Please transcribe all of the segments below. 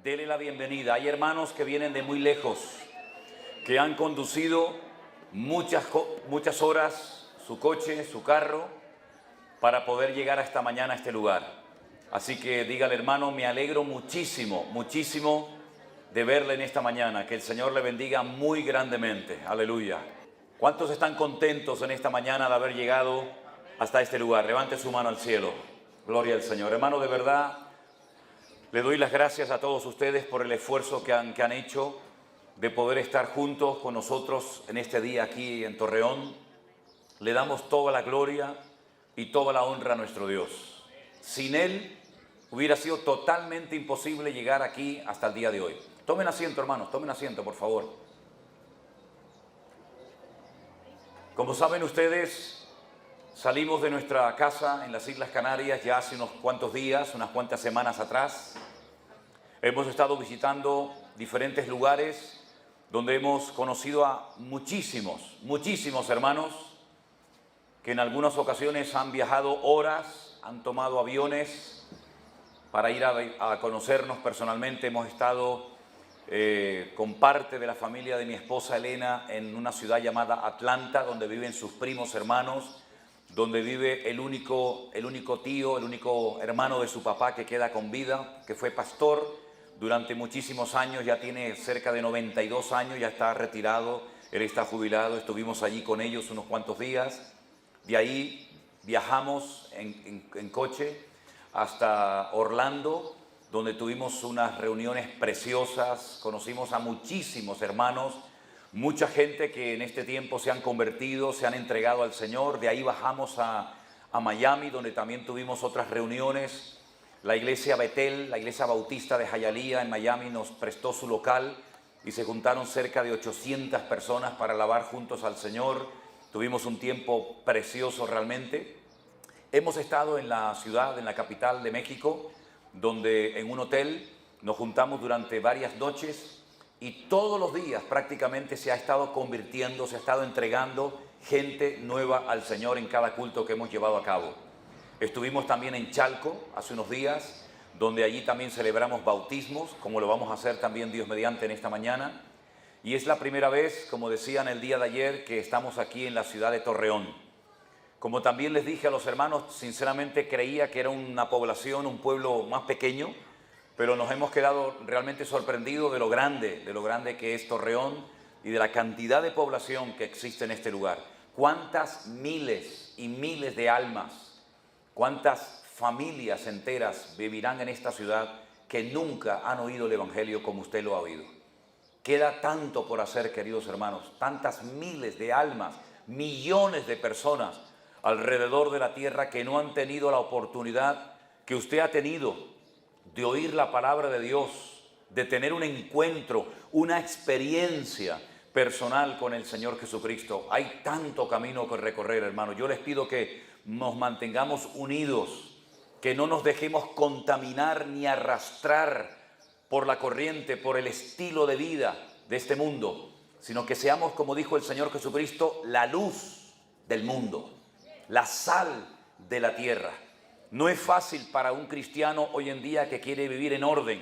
dele la bienvenida. Hay hermanos que vienen de muy lejos, que han conducido muchas horas su coche, su carro, para poder llegar esta mañana a este lugar. Así que dígale, hermano, me alegro muchísimo, muchísimo de verle en esta mañana. Que el Señor le bendiga muy grandemente. Aleluya. ¿Cuántos están contentos en esta mañana de haber llegado hasta este lugar? Levante su mano al cielo. Gloria al Señor. Hermano, de verdad, le doy las gracias a todos ustedes por el esfuerzo que han hecho de poder estar juntos con nosotros en este día aquí en Torreón. Le damos toda la gloria y toda la honra a nuestro Dios. Sin Él hubiera sido totalmente imposible llegar aquí hasta el día de hoy. Tomen asiento, hermanos, tomen asiento, por favor. Como saben ustedes, salimos de nuestra casa en las Islas Canarias ya hace unos cuantos días, unas cuantas semanas atrás. Hemos estado visitando diferentes lugares donde hemos conocido a muchísimos hermanos que en algunas ocasiones han viajado horas, han tomado aviones para ir a conocernos personalmente. Hemos estado con parte de la familia de mi esposa Elena en una ciudad llamada Atlanta, donde viven sus primos hermanos, donde vive el único tío, el único hermano de su papá que queda con vida, que fue pastor durante muchísimos años, ya tiene cerca de 92 años, ya está retirado, él está jubilado. Estuvimos allí con ellos unos cuantos días. De ahí viajamos en coche hasta Orlando, donde tuvimos unas reuniones preciosas, conocimos a muchísimos hermanos, mucha gente que en este tiempo se han convertido, se han entregado al Señor. De ahí bajamos a Miami, donde también tuvimos otras reuniones. La iglesia Betel, la iglesia bautista de Hialeah en Miami, nos prestó su local y se juntaron cerca de 800 personas para alabar juntos al Señor. Tuvimos un tiempo precioso realmente. Hemos estado en la ciudad, en la capital de México, donde en un hotel nos juntamos durante varias noches y todos los días prácticamente se ha estado convirtiendo, se ha estado entregando gente nueva al Señor en cada culto que hemos llevado a cabo. Estuvimos también en Chalco hace unos días, donde allí también celebramos bautismos, como lo vamos a hacer también Dios mediante en esta mañana. Y es la primera vez, como decían el día de ayer, que estamos aquí en la ciudad de Torreón. Como también les dije a los hermanos, sinceramente creía que era una población, un pueblo más pequeño, pero nos hemos quedado realmente sorprendidos de lo grande que es Torreón y de la cantidad de población que existe en este lugar. Cuántas miles y miles de almas, cuántas familias enteras vivirán en esta ciudad que nunca han oído el Evangelio como usted lo ha oído. Queda tanto por hacer, queridos hermanos, tantas miles de almas, millones de personas alrededor de la tierra que no han tenido la oportunidad que usted ha tenido de oír la palabra de Dios, de tener un encuentro, una experiencia personal con el Señor Jesucristo. Hay tanto camino que recorrer, hermano. Yo les pido que nos mantengamos unidos, que no nos dejemos contaminar ni arrastrar por la corriente, por el estilo de vida de este mundo, sino que seamos, como dijo el Señor Jesucristo, la luz del mundo, la sal de la tierra. No es fácil para un cristiano hoy en día que quiere vivir en orden,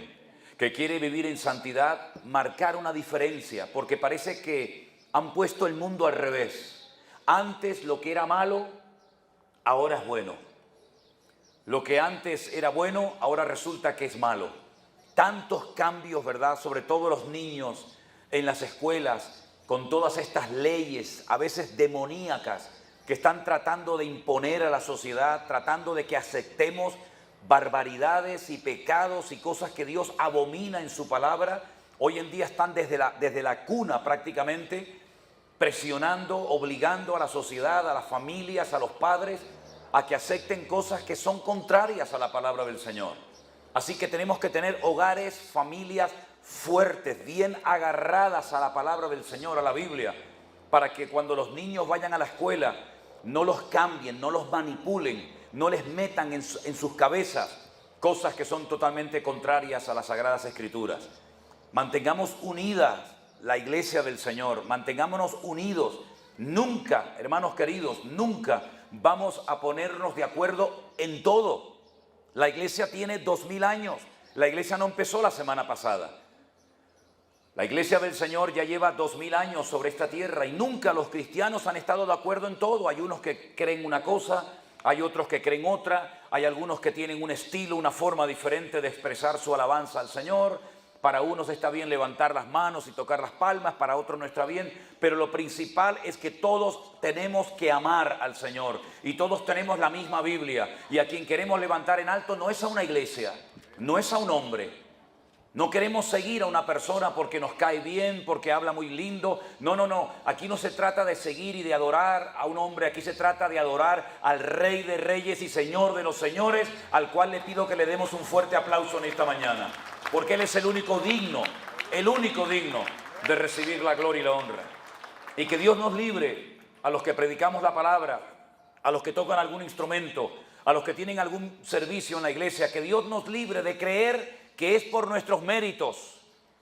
que quiere vivir en santidad, marcar una diferencia, porque parece que han puesto el mundo al revés. Antes lo que era malo, ahora es bueno. Lo que antes era bueno, ahora resulta que es malo. Tantos cambios, ¿verdad? Sobre todo los niños en las escuelas, con todas estas leyes, a veces demoníacas, que están tratando de imponer a la sociedad, tratando de que aceptemos barbaridades y pecados y cosas que Dios abomina en su palabra. Hoy en día están desde la cuna prácticamente presionando, obligando a la sociedad, a las familias, a los padres, a que acepten cosas que son contrarias a la palabra del Señor. Así que tenemos que tener hogares, familias fuertes, bien agarradas a la palabra del Señor, a la Biblia, para que cuando los niños vayan a la escuela no los cambien, no los manipulen, no les metan en sus cabezas cosas que son totalmente contrarias a las Sagradas Escrituras. Mantengamos unidas la iglesia del Señor, mantengámonos unidos. Nunca, hermanos queridos, nunca vamos a ponernos de acuerdo en todo. La iglesia tiene 2000 años, La iglesia no empezó la semana pasada. La iglesia del Señor ya lleva 2000 años sobre esta tierra y nunca los cristianos han estado de acuerdo en todo. Hay unos que creen una cosa, hay otros que creen otra, hay algunos que tienen un estilo, una forma diferente de expresar su alabanza al Señor. Para unos está bien levantar las manos y tocar las palmas, para otros no está bien, pero lo principal es que todos tenemos que amar al Señor y todos tenemos la misma Biblia, y a quien queremos levantar en alto no es a una iglesia, no es a un hombre. No queremos seguir a una persona porque nos cae bien, porque habla muy lindo. No, no, no. Aquí no se trata de seguir y de adorar a un hombre. Aquí se trata de adorar al Rey de Reyes y Señor de los Señores, al cual le pido que le demos un fuerte aplauso en esta mañana. Porque Él es el único digno de recibir la gloria y la honra. Y que Dios nos libre a los que predicamos la palabra, a los que tocan algún instrumento, a los que tienen algún servicio en la iglesia. Que Dios nos libre de creer que es por nuestros méritos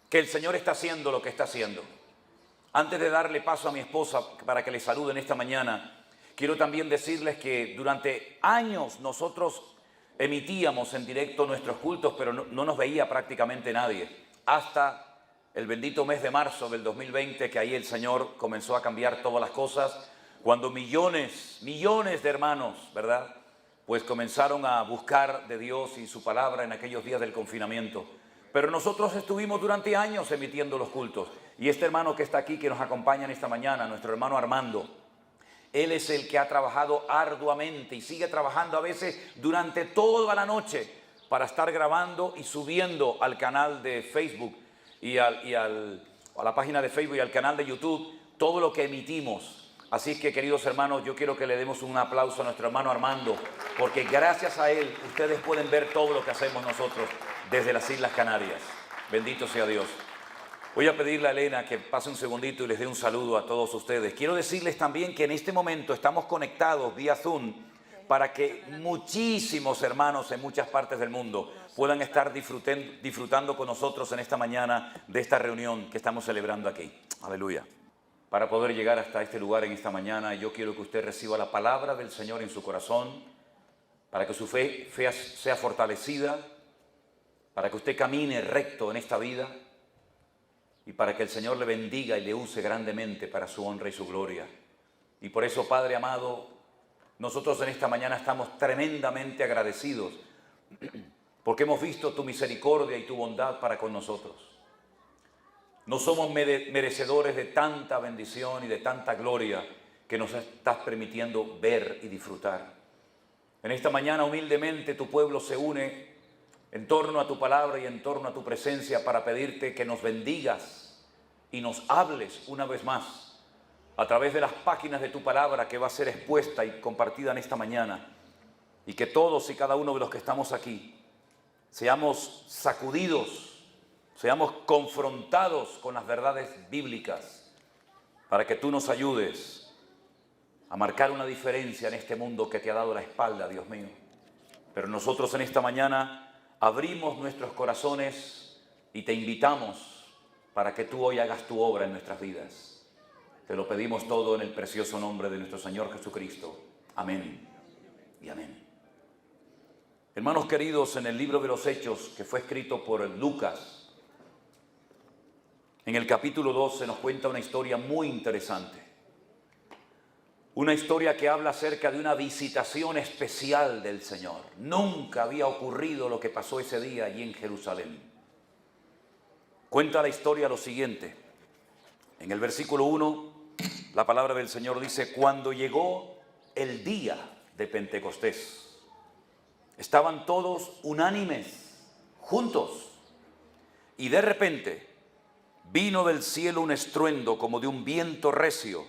que el Señor está haciendo lo que está haciendo. Antes de darle paso a mi esposa para que le saluden esta mañana, quiero también decirles que durante años nosotros emitíamos en directo nuestros cultos, pero no nos veía prácticamente nadie. Hasta el bendito mes de marzo del 2020, que ahí el Señor comenzó a cambiar todas las cosas, cuando millones de hermanos, ¿verdad?, pues comenzaron a buscar de Dios y su palabra en aquellos días del confinamiento. Pero nosotros estuvimos durante años emitiendo los cultos. Y este hermano que está aquí, que nos acompaña en esta mañana, nuestro hermano Armando, él es el que ha trabajado arduamente y sigue trabajando a veces durante toda la noche para estar grabando y subiendo al canal de Facebook a la página de Facebook y al canal de YouTube todo lo que emitimos. Así que, queridos hermanos, yo quiero que le demos un aplauso a nuestro hermano Armando, porque gracias a él ustedes pueden ver todo lo que hacemos nosotros desde las Islas Canarias. Bendito sea Dios. Voy a pedirle a Elena que pase un segundito y les dé un saludo a todos ustedes. Quiero decirles también que en este momento estamos conectados vía Zoom para que muchísimos hermanos en muchas partes del mundo puedan estar disfrutando con nosotros en esta mañana de esta reunión que estamos celebrando aquí. Aleluya. Para poder llegar hasta este lugar en esta mañana, yo quiero que usted reciba la palabra del Señor en su corazón, para que su fe sea fortalecida, para que usted camine recto en esta vida y para que el Señor le bendiga y le use grandemente para su honra y su gloria. Y por eso, Padre amado, nosotros en esta mañana estamos tremendamente agradecidos porque hemos visto tu misericordia y tu bondad para con nosotros. No somos merecedores de tanta bendición y de tanta gloria que nos estás permitiendo ver y disfrutar. En esta mañana humildemente tu pueblo se une en torno a tu palabra y en torno a tu presencia para pedirte que nos bendigas y nos hables una vez más a través de las páginas de tu palabra que va a ser expuesta y compartida en esta mañana, y que todos y cada uno de los que estamos aquí seamos sacudidos, seamos confrontados con las verdades bíblicas, para que tú nos ayudes a marcar una diferencia en este mundo que te ha dado la espalda, Dios mío. Pero nosotros en esta mañana abrimos nuestros corazones y te invitamos para que tú hoy hagas tu obra en nuestras vidas. Te lo pedimos todo en el precioso nombre de nuestro Señor Jesucristo. Amén y amén. Hermanos queridos, en el libro de los Hechos, que fue escrito por Lucas, en el capítulo 2 se nos cuenta una historia muy interesante. Una historia que habla acerca de una visitación especial del Señor. Nunca había ocurrido lo que pasó ese día allí en Jerusalén. Cuenta la historia lo siguiente. En el versículo 1, la palabra del Señor dice: cuando llegó el día de Pentecostés, estaban todos unánimes, juntos, y de repente vino del cielo un estruendo como de un viento recio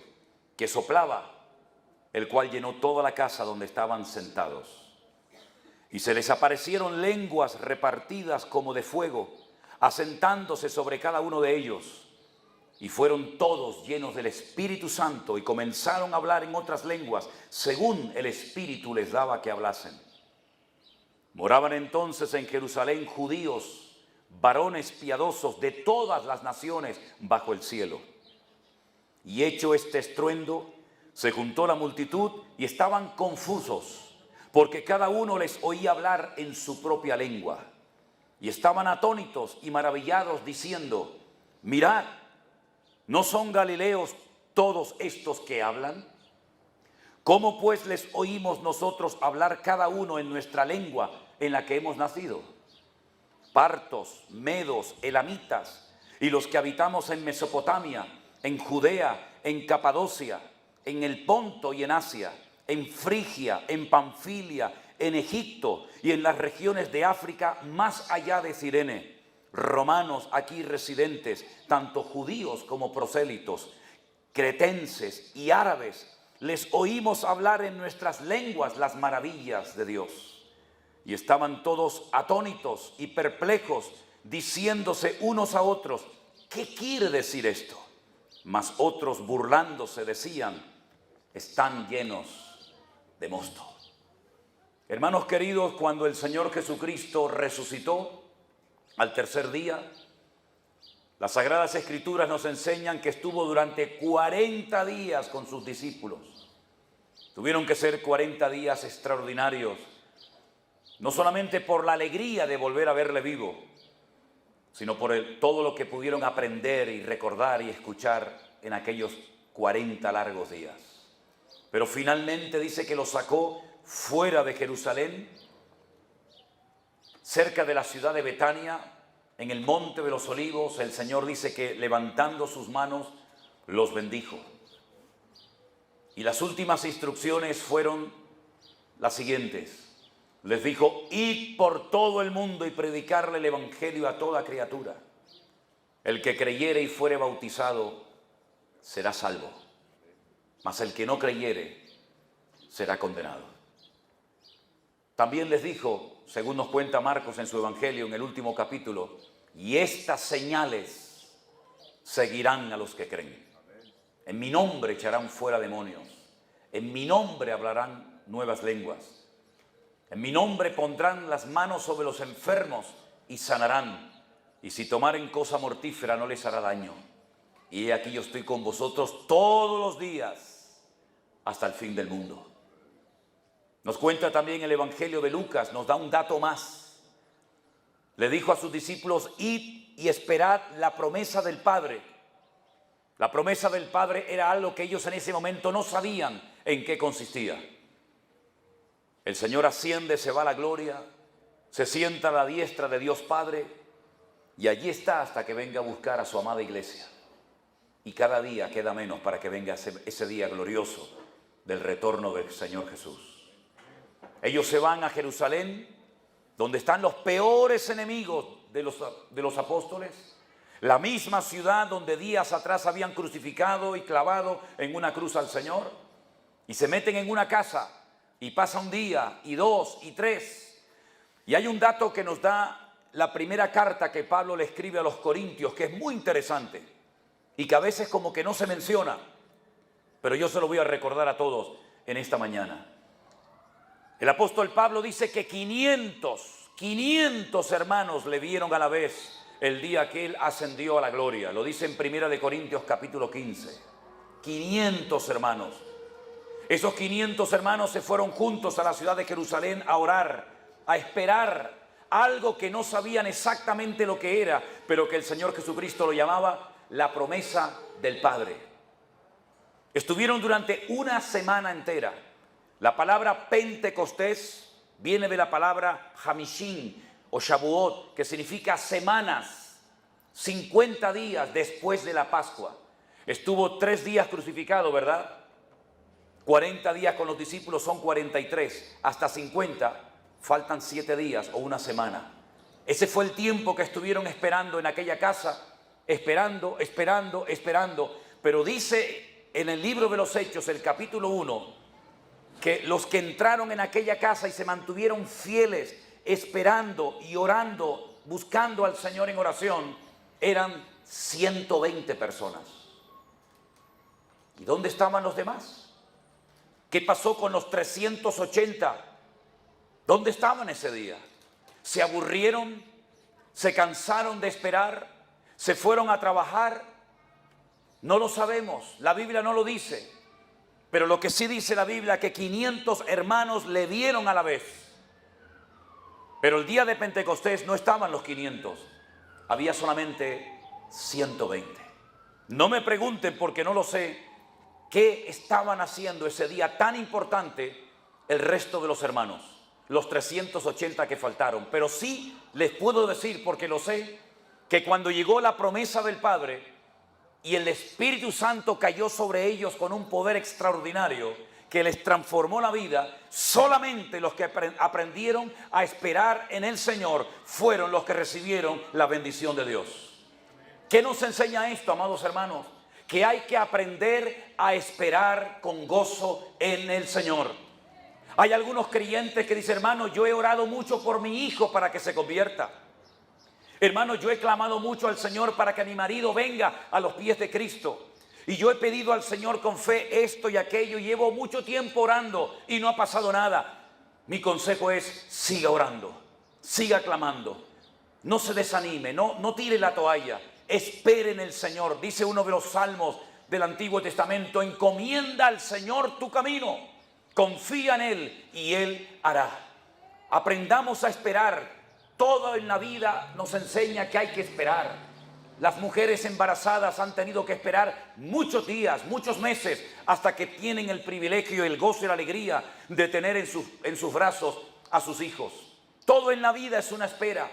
que soplaba, el cual llenó toda la casa donde estaban sentados. Y se les aparecieron lenguas repartidas como de fuego, asentándose sobre cada uno de ellos. Y fueron todos llenos del Espíritu Santo y comenzaron a hablar en otras lenguas, según el Espíritu les daba que hablasen. Moraban entonces en Jerusalén judíos, varones piadosos de todas las naciones bajo el cielo. Y hecho este estruendo, se juntó la multitud y estaban confusos, porque cada uno les oía hablar en su propia lengua. y estaban atónitos y maravillados, diciendo: mirad, ¿no son galileos todos estos que hablan? ¿Cómo pues les oímos nosotros hablar cada uno en nuestra lengua en la que hemos nacido? Partos, medos, elamitas, y los que habitamos en Mesopotamia, en Judea, en Capadocia, en el Ponto y en Asia, en Frigia, en Panfilia, en Egipto y en las regiones de África más allá de Cirene, romanos aquí residentes, tanto judíos como prosélitos, cretenses y árabes, les oímos hablar en nuestras lenguas las maravillas de Dios. Y estaban todos atónitos y perplejos, diciéndose unos a otros: ¿qué quiere decir esto? Mas otros, burlándose, decían: están llenos de mosto. Hermanos queridos, cuando el Señor Jesucristo resucitó al tercer día, las Sagradas Escrituras nos enseñan que estuvo durante 40 días con sus discípulos. Tuvieron que ser 40 días extraordinarios, no solamente por la alegría de volver a verle vivo, sino por todo lo que pudieron aprender y recordar y escuchar en aquellos 40 largos días. Pero finalmente dice que los sacó fuera de Jerusalén, cerca de la ciudad de Betania, en el monte de los olivos. El Señor dice que levantando sus manos los bendijo. Y las últimas instrucciones fueron las siguientes. Les dijo: id por todo el mundo y predicarle el evangelio a toda criatura. El que creyere y fuere bautizado será salvo, mas el que no creyere será condenado. También les dijo, según nos cuenta Marcos en su evangelio, en el último capítulo: y estas señales seguirán a los que creen. En mi nombre echarán fuera demonios, en mi nombre hablarán nuevas lenguas, en mi nombre pondrán las manos sobre los enfermos y sanarán, y si tomaren cosa mortífera no les hará daño. Y he aquí yo estoy con vosotros todos los días hasta el fin del mundo. Nos cuenta también el Evangelio de Lucas, nos da un dato más. Le dijo a sus discípulos: id y esperad la promesa del Padre. La promesa del Padre era algo que ellos en ese momento no sabían en qué consistía. El Señor asciende, se va a la gloria, se sienta a la diestra de Dios Padre, y allí está hasta que venga a buscar a su amada iglesia. Y cada día queda menos para que venga ese día glorioso del retorno del Señor Jesús. Ellos se van a Jerusalén, donde están los peores enemigos de los apóstoles, la misma ciudad donde días atrás habían crucificado y clavado en una cruz al Señor, y se meten en una casa, y pasa un día, y dos, y tres. Y hay un dato que nos da la primera carta que Pablo le escribe a los Corintios, que es muy interesante, y que a veces como que no se menciona, pero yo se lo voy a recordar a todos en esta mañana. El apóstol Pablo dice que 500 hermanos le vieron a la vez el día que él ascendió a la gloria. Lo dice en 1 Corintios capítulo 15. 500 hermanos. Esos 500 hermanos se fueron juntos a la ciudad de Jerusalén a orar, a esperar algo que no sabían exactamente lo que era, pero que el Señor Jesucristo lo llamaba la promesa del Padre. Estuvieron durante una semana entera. La palabra Pentecostés viene de la palabra Hamishim o Shavuot, que significa semanas, 50 días después de la Pascua. Estuvo 3 días crucificado, ¿verdad? 40 días con los discípulos son 43, hasta 50 faltan 7 días o una semana. Ese fue el tiempo que estuvieron esperando en aquella casa, esperando, pero dice en el libro de los Hechos, el capítulo 1, que los que entraron en aquella casa y se mantuvieron fieles, esperando y orando, buscando al Señor en oración, eran 120 personas. ¿Y dónde estaban los demás? ¿Qué pasó con los 380? ¿Dónde estaban ese día? ¿Se aburrieron? ¿Se cansaron de esperar? ¿Se fueron a trabajar? No lo sabemos, la Biblia no lo dice. Pero lo que sí dice la Biblia, que 500 hermanos le vieron a la vez. Pero el día de Pentecostés no estaban los 500, había solamente 120. No me pregunten, porque no lo sé, qué estaban haciendo ese día tan importante el resto de los hermanos, los 380 que faltaron. Pero sí les puedo decir, porque lo sé, que cuando llegó la promesa del Padre y el Espíritu Santo cayó sobre ellos con un poder extraordinario que les transformó la vida, solamente los que aprendieron a esperar en el Señor fueron los que recibieron la bendición de Dios. ¿Qué nos enseña esto, amados hermanos? Que hay que aprender a esperar con gozo en el Señor. Hay algunos creyentes que dicen: hermano, yo he orado mucho por mi hijo para que se convierta. Hermano, yo he clamado mucho al Señor para que mi marido venga a los pies de Cristo. Y yo he pedido al Señor con fe esto y aquello, y llevo mucho tiempo orando y no ha pasado nada. Mi consejo es: siga orando, siga clamando, no se desanime, no tire la toalla, espere en el Señor. Dice uno de los salmos del Antiguo Testamento: encomienda al Señor tu camino, confía en Él y Él hará. Aprendamos a esperar. Todo en la vida nos enseña que hay que esperar. Las mujeres embarazadas han tenido que esperar muchos días, muchos meses, hasta que tienen el privilegio, el gozo y la alegría de tener en sus brazos a sus hijos. Todo en la vida es una espera.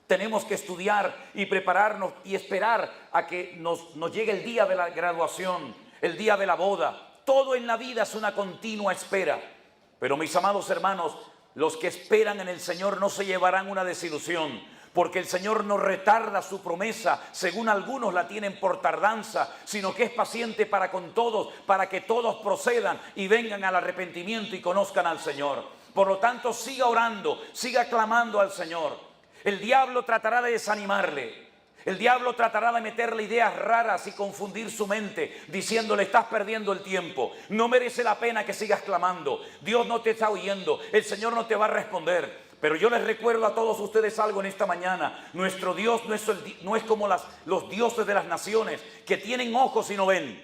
Tenemos que estudiar y prepararnos y esperar a que nos llegue el día de la graduación, el día de la boda. Todo en la vida es una continua espera. Pero mis amados hermanos, los que esperan en el Señor no se llevarán una desilusión, porque el Señor no retarda su promesa, según algunos la tienen por tardanza, sino que es paciente para con todos, para que todos procedan y vengan al arrepentimiento y conozcan al Señor. Por lo tanto, siga orando, siga clamando al Señor. El diablo tratará de desanimarle. El diablo tratará de meterle ideas raras y confundir su mente, diciéndole: estás perdiendo el tiempo, no merece la pena que sigas clamando, Dios no te está oyendo, el Señor no te va a responder. Pero yo les recuerdo a todos ustedes algo en esta mañana: nuestro Dios no es como los dioses de las naciones, que tienen ojos y no ven,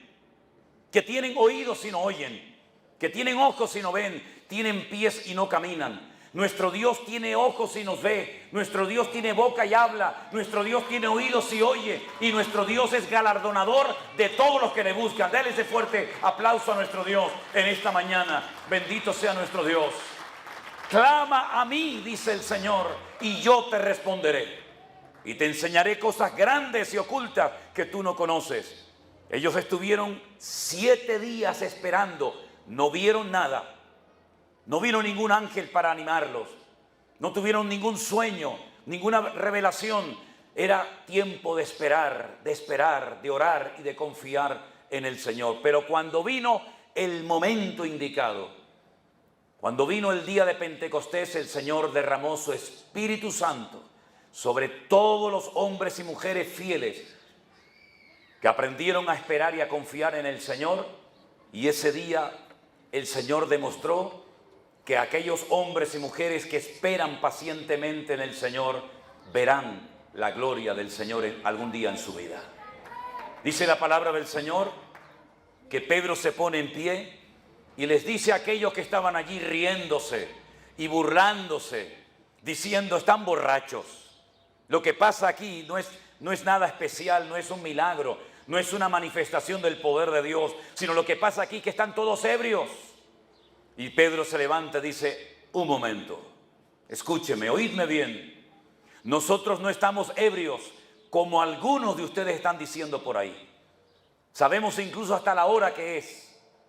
que tienen oídos y no oyen, que tienen ojos y no ven, tienen pies y no caminan. Nuestro Dios tiene ojos y nos ve, nuestro Dios tiene boca y habla, nuestro Dios tiene oídos y oye, y nuestro Dios es galardonador de todos los que le buscan. Dale ese fuerte aplauso a nuestro Dios en esta mañana. Bendito sea nuestro Dios. Clama a mí, dice el Señor, y yo te responderé, y te enseñaré cosas grandes y ocultas que tú no conoces. Ellos estuvieron 7 días esperando, no vieron nada. No vino ningún ángel para animarlos. No tuvieron ningún sueño, ninguna revelación. Era tiempo de esperar, de orar y de confiar en el Señor. Pero cuando vino el momento indicado, cuando vino el día de Pentecostés, el Señor derramó su Espíritu Santo sobre todos los hombres y mujeres fieles que aprendieron a esperar y a confiar en el Señor. Y ese día el Señor demostró que aquellos hombres y mujeres que esperan pacientemente en el Señor verán la gloria del Señor algún día en su vida. Dice la palabra del Señor que Pedro se pone en pie y les dice a aquellos que estaban allí riéndose y burlándose, diciendo: están borrachos. Lo que pasa aquí no es nada especial, no es un milagro, no es una manifestación del poder de Dios, sino lo que pasa aquí que están todos ebrios. Y Pedro se levanta y dice: un momento, escúcheme, oídme bien. Nosotros no estamos ebrios como algunos de ustedes están diciendo por ahí. Sabemos incluso hasta la hora que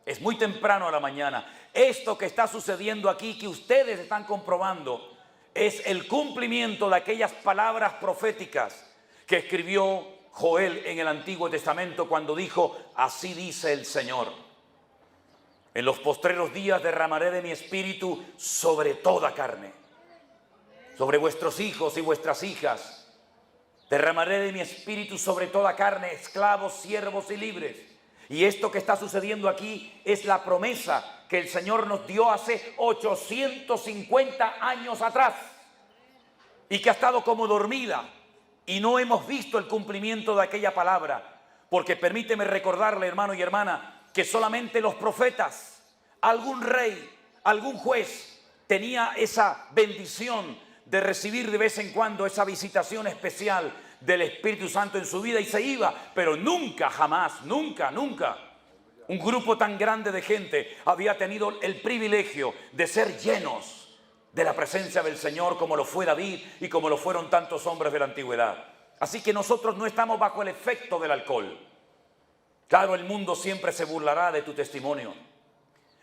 es muy temprano a la mañana. Esto que está sucediendo aquí, que ustedes están comprobando, es el cumplimiento de aquellas palabras proféticas que escribió Joel en el Antiguo Testamento cuando dijo: así dice el Señor. En los postreros días derramaré de mi espíritu sobre toda carne, sobre vuestros hijos y vuestras hijas. Derramaré de mi espíritu sobre toda carne, esclavos, siervos y libres. Y esto que está sucediendo aquí es la promesa que el Señor nos dio hace 850 años atrás y que ha estado como dormida y no hemos visto el cumplimiento de aquella palabra. Porque permíteme recordarle, hermano y hermana, que solamente los profetas, algún rey, algún juez tenía esa bendición de recibir de vez en cuando esa visitación especial del Espíritu Santo en su vida y se iba, pero nunca, jamás, nunca, nunca un grupo tan grande de gente había tenido el privilegio de ser llenos de la presencia del Señor como lo fue David y como lo fueron tantos hombres de la antigüedad. Así que nosotros no estamos bajo el efecto del alcohol. Claro, el mundo siempre se burlará de tu testimonio.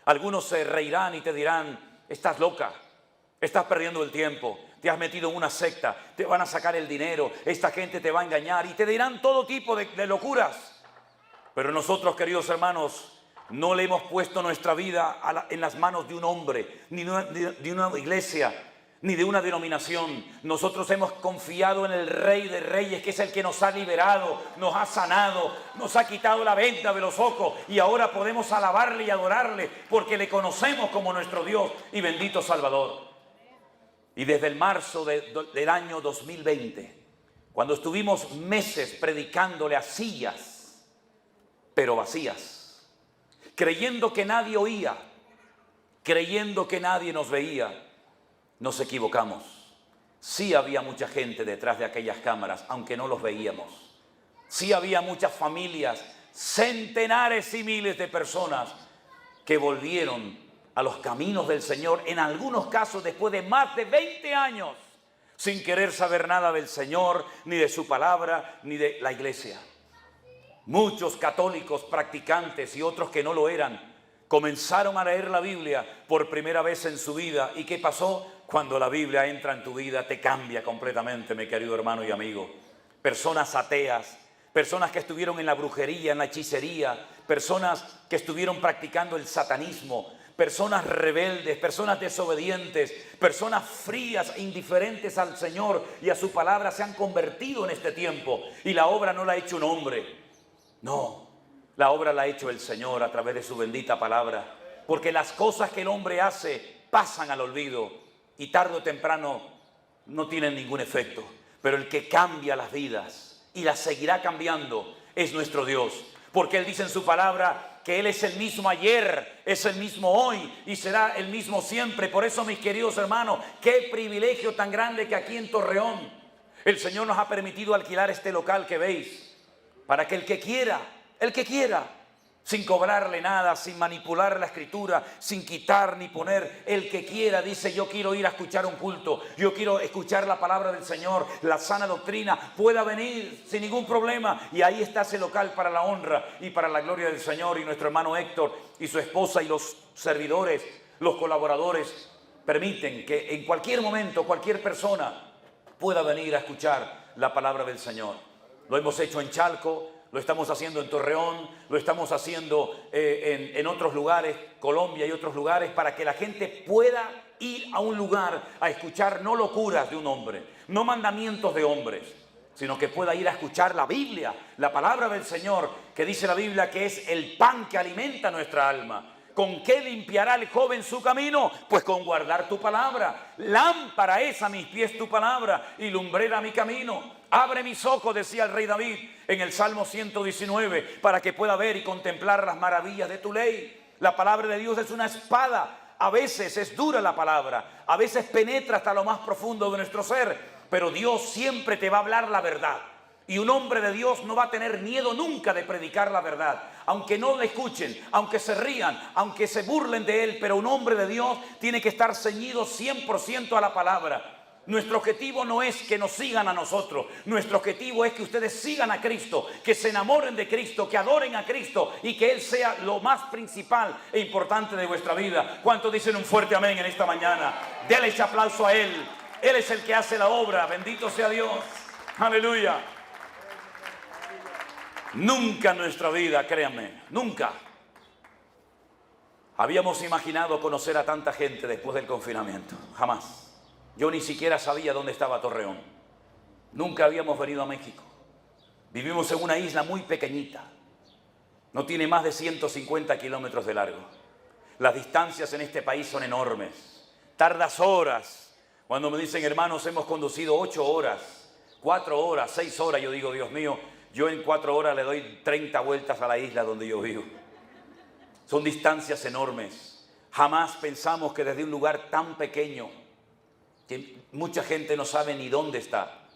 Algunos se reirán y te dirán, estás loca, estás perdiendo el tiempo, te has metido en una secta, te van a sacar el dinero, esta gente te va a engañar y te dirán todo tipo de locuras. Pero nosotros, queridos hermanos, no le hemos puesto nuestra vida en las manos de un hombre, ni de una iglesia, ni de una denominación. Nosotros hemos confiado en el Rey de Reyes, que es el que nos ha liberado, nos ha sanado, nos ha quitado la venda de los ojos y ahora podemos alabarle y adorarle porque le conocemos como nuestro Dios y bendito Salvador. Y desde el marzo del año 2020, cuando estuvimos meses predicándole a sillas, pero vacías, creyendo que nadie oía, creyendo que nadie nos veía, nos equivocamos. Sí había mucha gente detrás de aquellas cámaras, aunque no los veíamos. Sí había muchas familias, centenares y miles de personas que volvieron a los caminos del Señor, en algunos casos después de más de 20 años, sin querer saber nada del Señor, ni de su palabra, ni de la iglesia. Muchos católicos practicantes y otros que no lo eran, comenzaron a leer la Biblia por primera vez en su vida. ¿Y qué pasó? Cuando la Biblia entra en tu vida, te cambia completamente, mi querido hermano y amigo. Personas ateas, personas que estuvieron en la brujería, en la hechicería, personas que estuvieron practicando el satanismo, personas rebeldes, personas desobedientes, personas frías e indiferentes al Señor y a su palabra se han convertido en este tiempo. Y la obra no la ha hecho un hombre. No, la obra la ha hecho el Señor a través de su bendita palabra. Porque las cosas que el hombre hace pasan al olvido y tarde o temprano no tienen ningún efecto. Pero el que cambia las vidas y las seguirá cambiando es nuestro Dios. Porque Él dice en su palabra que Él es el mismo ayer, es el mismo hoy y será el mismo siempre. Por eso, mis queridos hermanos, qué privilegio tan grande que aquí en Torreón el Señor nos ha permitido alquilar este local que veis. Para que el que quiera, sin cobrarle nada, sin manipular la escritura, sin quitar ni poner, el que quiera dice yo quiero ir a escuchar un culto, yo quiero escuchar la palabra del Señor, la sana doctrina, pueda venir sin ningún problema. Y ahí está ese local para la honra y para la gloria del Señor. Y nuestro hermano Héctor y su esposa y los servidores, los colaboradores, permiten que en cualquier momento cualquier persona pueda venir a escuchar la palabra del Señor. Lo hemos hecho en Chalco, lo estamos haciendo en Torreón, lo estamos haciendo en otros lugares, Colombia y otros lugares, para que la gente pueda ir a un lugar a escuchar no locuras de un hombre, no mandamientos de hombres, sino que pueda ir a escuchar la Biblia, la palabra del Señor, que dice la Biblia que es el pan que alimenta nuestra alma. ¿Con qué limpiará el joven su camino? Pues con guardar tu palabra. Lámpara es a mis pies tu palabra y lumbrera mi camino. Abre mis ojos, decía el rey David en el Salmo 119, para que pueda ver y contemplar las maravillas de tu ley. La palabra de Dios es una espada. A veces es dura la palabra, a veces penetra hasta lo más profundo de nuestro ser, pero Dios siempre te va a hablar la verdad. Y un hombre de Dios no va a tener miedo nunca de predicar la verdad. Aunque no le escuchen, aunque se rían, aunque se burlen de él, pero un hombre de Dios tiene que estar ceñido 100% a la palabra. Nuestro objetivo no es que nos sigan a nosotros. Nuestro objetivo es que ustedes sigan a Cristo, que se enamoren de Cristo, que adoren a Cristo y que Él sea lo más principal e importante de vuestra vida. ¿Cuántos dicen un fuerte amén en esta mañana? Denle ese aplauso a Él. Él es el que hace la obra. Bendito sea Dios. Aleluya. Nunca en nuestra vida, créanme, nunca habíamos imaginado conocer a tanta gente después del confinamiento. Jamás. Yo ni siquiera sabía dónde estaba Torreón. Nunca habíamos venido a México. Vivimos en una isla muy pequeñita. No tiene más de 150 kilómetros de largo. Las distancias en este país son enormes. Tardas horas. Cuando me dicen, hermanos, hemos conducido 8 horas, 4 horas, 6 horas, yo digo, Dios mío, yo en 4 horas le doy 30 vueltas a la isla donde yo vivo. Son distancias enormes. Jamás pensamos que desde un lugar tan pequeño que mucha gente no sabe ni dónde está.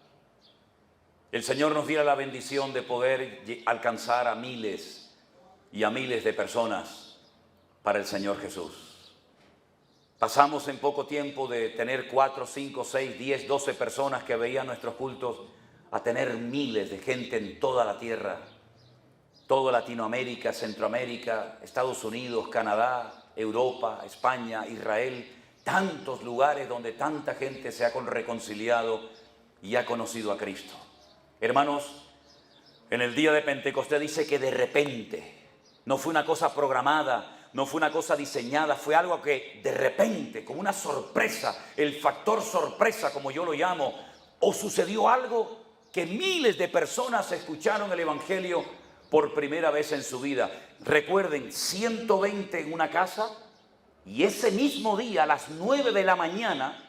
El Señor nos diera la bendición de poder alcanzar a miles y a miles de personas para el Señor Jesús. Pasamos en poco tiempo de tener 4, 5, 6, 10, 12 personas que veían nuestros cultos a tener miles de gente en toda la tierra, toda Latinoamérica, Centroamérica, Estados Unidos, Canadá, Europa, España, Israel, tantos lugares donde tanta gente se ha reconciliado y ha conocido a Cristo. Hermanos, en el día de Pentecostés dice que de repente, no fue una cosa programada, no fue una cosa diseñada, fue algo que de repente, como una sorpresa, el factor sorpresa como yo lo llamo, o sucedió algo que miles de personas escucharon el Evangelio por primera vez en su vida. Recuerden, 120 en una casa, y ese mismo día a las 9 de la mañana,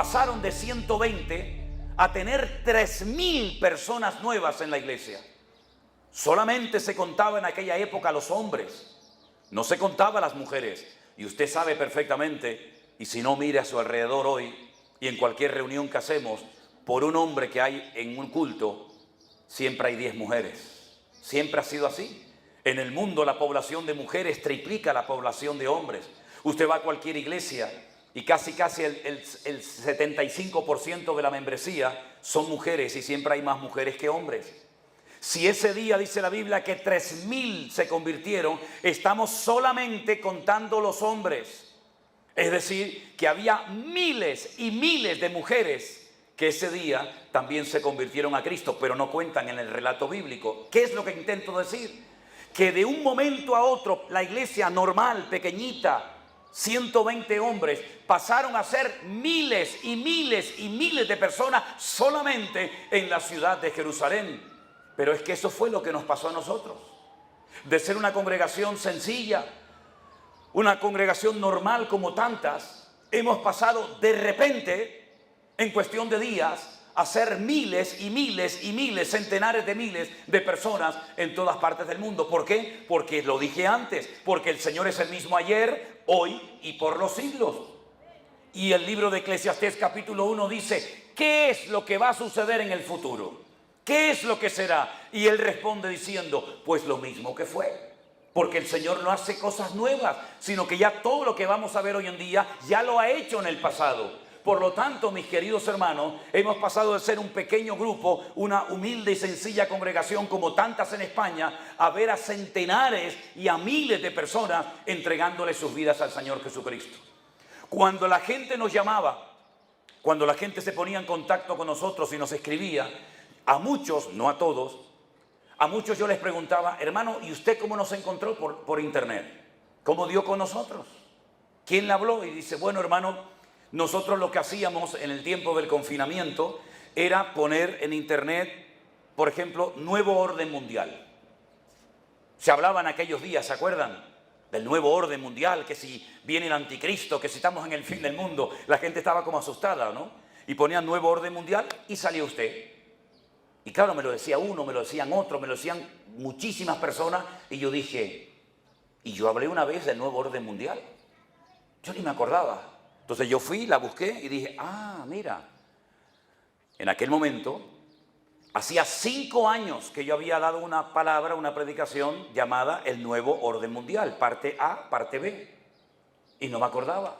pasaron de 120 a tener 3.000 personas nuevas en la iglesia. Solamente se contaba en aquella época los hombres, no se contaba las mujeres. Y usted sabe perfectamente, y si no, mire a su alrededor hoy y en cualquier reunión que hacemos, por un hombre que hay en un culto, siempre hay 10 mujeres. Siempre ha sido así. En el mundo la población de mujeres triplica la población de hombres. Usted va a cualquier iglesia y casi el 75% de la membresía son mujeres, y siempre hay más mujeres que hombres. Si ese día dice la Biblia que 3.000 se convirtieron, estamos solamente contando los hombres. Es decir, que había miles y miles de mujeres que ese día también se convirtieron a Cristo, pero no cuentan en el relato bíblico. ¿Qué es lo que intento decir? Que de un momento a otro la iglesia normal, pequeñita, 120 hombres pasaron a ser miles y miles y miles de personas solamente en la ciudad de Jerusalén. Pero es que eso fue lo que nos pasó a nosotros. De ser una congregación sencilla, una congregación normal como tantas, hemos pasado de repente, en cuestión de días, a ser miles y miles y miles, centenares de miles de personas en todas partes del mundo. ¿Por qué? Porque lo dije antes, porque el Señor es el mismo ayer, hoy y por los siglos. Y el libro de Eclesiastés capítulo 1 dice, ¿qué es lo que va a suceder en el futuro? ¿Qué es lo que será? Y él responde diciendo, pues lo mismo que fue. Porque el Señor no hace cosas nuevas, sino que ya todo lo que vamos a ver hoy en día ya lo ha hecho en el pasado. Por lo tanto, mis queridos hermanos, hemos pasado de ser un pequeño grupo, una humilde y sencilla congregación como tantas en España, a ver a centenares y a miles de personas entregándole sus vidas al Señor Jesucristo. Cuando la gente nos llamaba, cuando la gente se ponía en contacto con nosotros y nos escribía, a muchos, no a todos, a muchos yo les preguntaba, hermano, ¿y usted cómo nos encontró por internet? ¿Cómo dio con nosotros? ¿Quién le habló? Y dice, bueno, hermano, nosotros lo que hacíamos en el tiempo del confinamiento era poner en internet, por ejemplo, nuevo orden mundial. Se hablaba en aquellos días, ¿se acuerdan? Del nuevo orden mundial, que si viene el anticristo, que si estamos en el fin del mundo. La gente estaba como asustada, ¿no? Y ponían nuevo orden mundial y salía usted. Y claro, me lo decía uno, me lo decían otro, me lo decían muchísimas personas. Y yo dije, y yo hablé una vez del nuevo orden mundial. Yo ni me acordaba. Entonces yo fui, la busqué y dije, ah, mira, en aquel momento, hacía 5 años que yo había dado una palabra, una predicación llamada el nuevo orden mundial, parte A, parte B, y no me acordaba.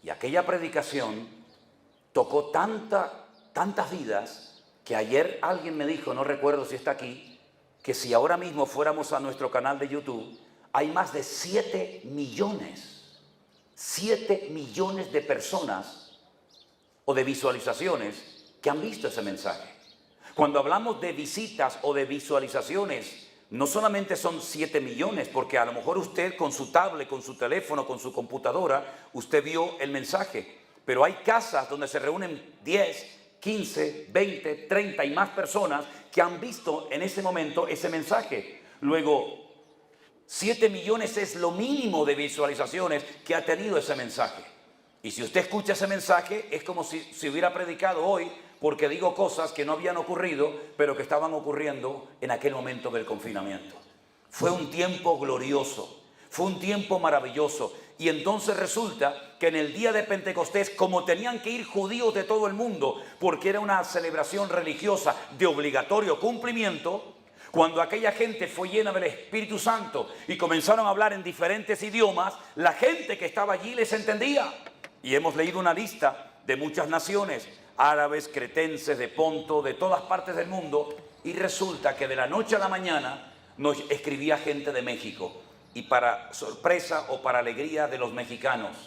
Y aquella predicación tocó tantas vidas que ayer alguien me dijo, no recuerdo si está aquí, que si ahora mismo fuéramos a nuestro canal de YouTube, hay más de 7 millones de personas o de visualizaciones que han visto ese mensaje. Cuando hablamos de visitas o de visualizaciones, no solamente son 7 millones, porque a lo mejor usted con su tablet, con su teléfono, con su computadora, usted vio el mensaje, pero hay casas donde se reúnen 10, 15, 20, 30 y más personas que han visto en ese momento ese mensaje. Luego, 7 millones es lo mínimo de visualizaciones que ha tenido ese mensaje. Y si usted escucha ese mensaje, es como si hubiera predicado hoy, porque digo cosas que no habían ocurrido, pero que estaban ocurriendo en aquel momento del confinamiento. Fue un tiempo glorioso, fue un tiempo maravilloso. Y entonces resulta que en el día de Pentecostés, como tenían que ir judíos de todo el mundo, porque era una celebración religiosa de obligatorio cumplimiento, cuando aquella gente fue llena del Espíritu Santo y comenzaron a hablar en diferentes idiomas, la gente que estaba allí les entendía. Y hemos leído una lista de muchas naciones, árabes, cretenses, de Ponto, de todas partes del mundo, y resulta que de la noche a la mañana nos escribía gente de México. Y para sorpresa o para alegría de los mexicanos,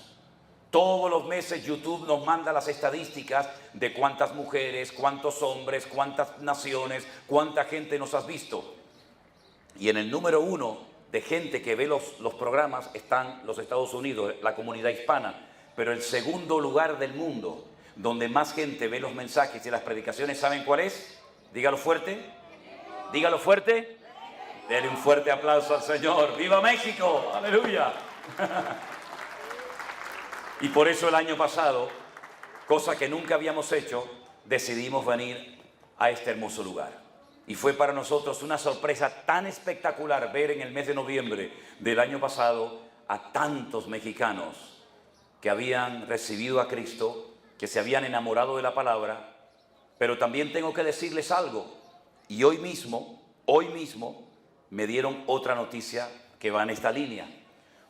todos los meses YouTube nos manda las estadísticas de cuántas mujeres, cuántos hombres, cuántas naciones, cuánta gente nos has visto. Y en el número 1 de gente que ve los programas están los Estados Unidos, la comunidad hispana. Pero el segundo lugar del mundo donde más gente ve los mensajes y las predicaciones, ¿saben cuál es? Dígalo fuerte. Dígalo fuerte. Denle un fuerte aplauso al Señor. ¡Viva México! ¡Aleluya! Y por eso el año pasado, cosa que nunca habíamos hecho, decidimos venir a este hermoso lugar. Y fue para nosotros una sorpresa tan espectacular ver en el mes de noviembre del año pasado a tantos mexicanos que habían recibido a Cristo, que se habían enamorado de la palabra. Pero también tengo que decirles algo. Y hoy mismo, me dieron otra noticia que va en esta línea.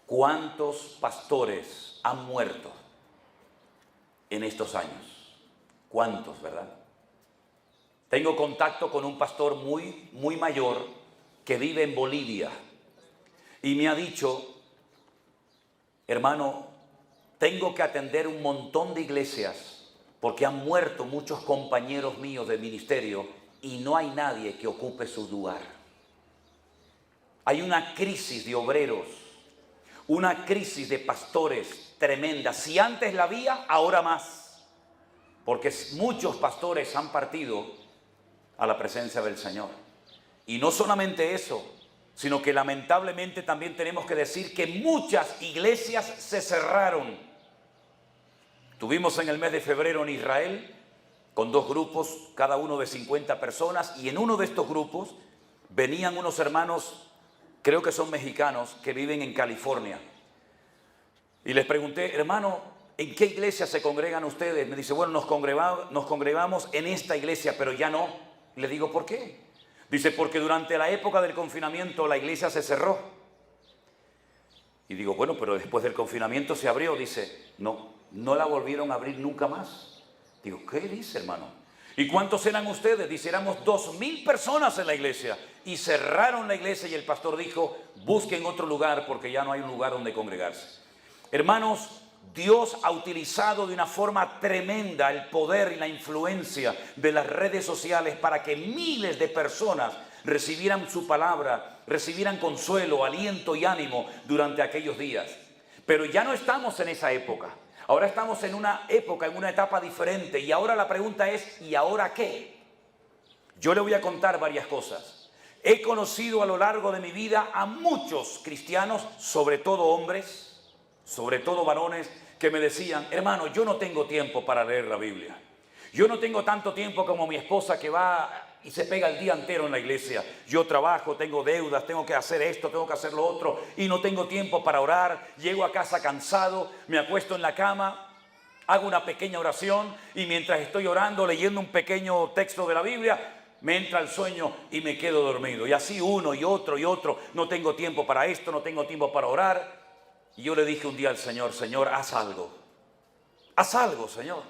¿Cuántos pastores han muerto en estos años? ¿Cuántos, verdad? Tengo contacto con un pastor muy mayor que vive en Bolivia y me ha dicho, hermano, tengo que atender un montón de iglesias porque han muerto muchos compañeros míos de ministerio y no hay nadie que ocupe su lugar. Hay una crisis de obreros. una crisis de pastores tremenda. Si antes la había, ahora más. Porque muchos pastores han partido a la presencia del Señor. Y no solamente eso, sino que lamentablemente también tenemos que decir que muchas iglesias se cerraron. Tuvimos en el mes de febrero en Israel con 2 grupos, cada uno de 50 personas, y en uno de estos grupos venían unos hermanos, creo que son mexicanos, que viven en California. Y les pregunté, hermano, ¿en qué iglesia se congregan ustedes? Me dice, bueno, nos congregamos en esta iglesia, pero ya no. Y le digo, ¿por qué? Dice, porque durante la época del confinamiento la iglesia se cerró. Y digo, bueno, pero después del confinamiento se abrió. Dice, no la volvieron a abrir nunca más. Digo, ¿qué dice, hermano? ¿Y cuántos eran ustedes? Dice, éramos 2,000 personas en la iglesia. Y cerraron la iglesia y el pastor dijo, busquen otro lugar porque ya no hay un lugar donde congregarse. Hermanos, Dios ha utilizado de una forma tremenda el poder y la influencia de las redes sociales para que miles de personas recibieran su palabra, recibieran consuelo, aliento y ánimo durante aquellos días. Pero ya no estamos en esa época. Ahora estamos en una época, en una etapa diferente. Y ahora la pregunta es, ¿y ahora qué? Yo le voy a contar varias cosas. He conocido a lo largo de mi vida a muchos cristianos, sobre todo hombres, sobre todo varones, que me decían, hermano, yo no tengo tiempo para leer la Biblia. Yo no tengo tanto tiempo como mi esposa que va y se pega el día entero en la iglesia. Yo trabajo, tengo deudas, tengo que hacer esto, tengo que hacer lo otro y no tengo tiempo para orar. Llego a casa cansado, me acuesto en la cama, hago una pequeña oración y mientras estoy orando, leyendo un pequeño texto de la Biblia, me entra el sueño y me quedo dormido. Y así uno y otro y otro. No tengo tiempo para esto, no tengo tiempo para orar. Y yo le dije un día al Señor, Señor, haz algo. Haz algo, Señor.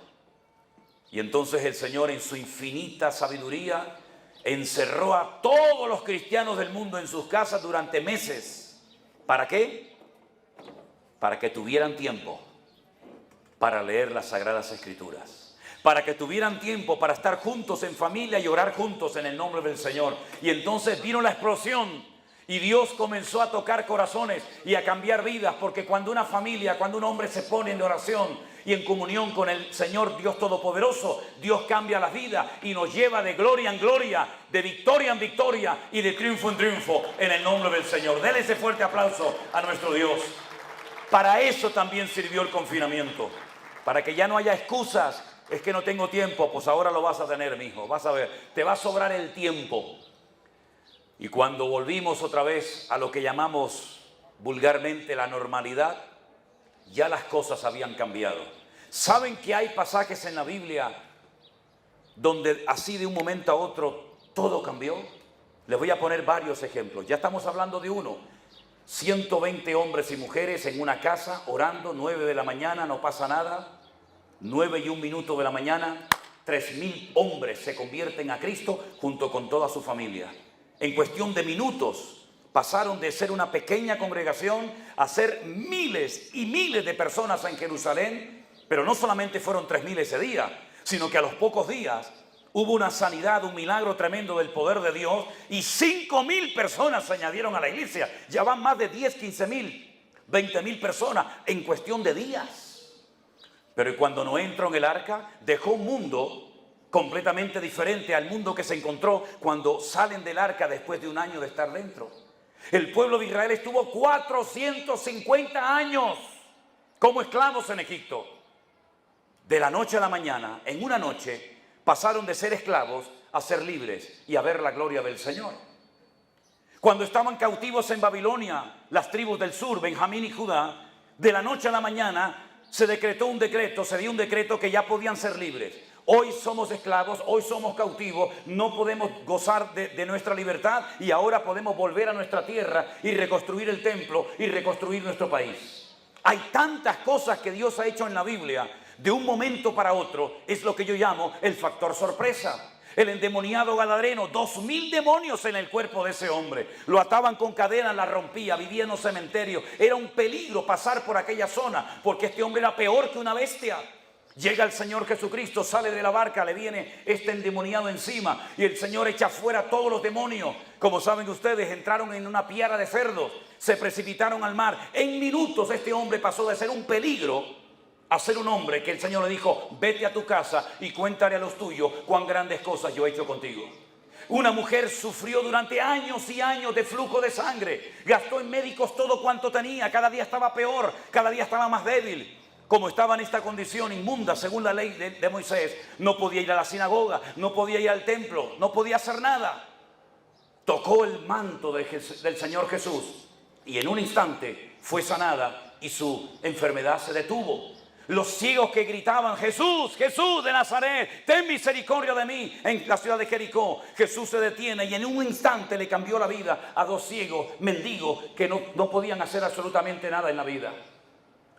Y entonces el Señor en su infinita sabiduría encerró a todos los cristianos del mundo en sus casas durante meses. ¿Para qué? Para que tuvieran tiempo para leer las Sagradas Escrituras. Para que tuvieran tiempo para estar juntos en familia y orar juntos en el nombre del Señor. Y entonces vino la explosión. Y Dios comenzó a tocar corazones y a cambiar vidas, porque cuando una familia, cuando un hombre se pone en oración y en comunión con el Señor Dios Todopoderoso, Dios cambia las vidas y nos lleva de gloria en gloria, de victoria en victoria y de triunfo en triunfo en el nombre del Señor. Dele ese fuerte aplauso a nuestro Dios. Para eso también sirvió el confinamiento, para que ya no haya excusas. Es que no tengo tiempo, pues ahora lo vas a tener, mijo. Vas a ver, te va a sobrar el tiempo. Y cuando volvimos otra vez a lo que llamamos vulgarmente la normalidad, ya las cosas habían cambiado. ¿Saben que hay pasajes en la Biblia donde así de un momento a otro todo cambió? Les voy a poner varios ejemplos. Ya estamos hablando de uno. 120 hombres y mujeres en una casa orando, 9 de la mañana, no pasa nada. 9:01 de la mañana, 3,000 hombres se convierten a Cristo junto con toda su familia. En cuestión de minutos pasaron de ser una pequeña congregación a ser miles y miles de personas en Jerusalén, pero no solamente fueron 3,000 ese día, sino que a los pocos días hubo una sanidad, un milagro tremendo del poder de Dios y 5,000 personas se añadieron a la iglesia. Ya van más de 10, 15,000, 20,000 personas en cuestión de días. Pero cuando Noé entró en el arca, dejó un mundo completamente diferente al mundo que se encontró cuando salen del arca después de un año de estar dentro. El pueblo de Israel estuvo 450 años como esclavos en Egipto. De la noche a la mañana, en una noche, pasaron de ser esclavos a ser libres y a ver la gloria del Señor. Cuando estaban cautivos en Babilonia, las tribus del sur, Benjamín y Judá, de la noche a la mañana se dio un decreto que ya podían ser libres. Hoy somos esclavos, hoy somos cautivos, no podemos gozar de nuestra libertad y ahora podemos volver a nuestra tierra y reconstruir el templo y reconstruir nuestro país. Hay tantas cosas que Dios ha hecho en la Biblia de un momento para otro, es lo que yo llamo el factor sorpresa. El endemoniado gadareno, 2,000 demonios en el cuerpo de ese hombre. Lo ataban con cadenas, la rompía, vivía en los cementerios. Era un peligro pasar por aquella zona porque este hombre era peor que una bestia. Llega el Señor Jesucristo, sale de la barca, le viene este endemoniado encima y el Señor echa fuera a todos los demonios. Como saben ustedes, entraron en una piara de cerdos, se precipitaron al mar. En minutos este hombre pasó de ser un peligro a ser un hombre que el Señor le dijo: vete a tu casa y cuéntale a los tuyos cuán grandes cosas yo he hecho contigo. Una mujer sufrió durante años y años de flujo de sangre, gastó en médicos todo cuanto tenía, cada día estaba peor, cada día estaba más débil. Como estaba en esta condición inmunda según la ley de Moisés, no podía ir a la sinagoga, no podía ir al templo, no podía hacer nada. Tocó el manto del Señor Jesús y en un instante fue sanada y su enfermedad se detuvo. Los ciegos que gritaban: Jesús, Jesús de Nazaret, ten misericordia de mí, en la ciudad de Jericó, Jesús se detiene y en un instante le cambió la vida a dos ciegos, mendigos, que no podían hacer absolutamente nada en la vida.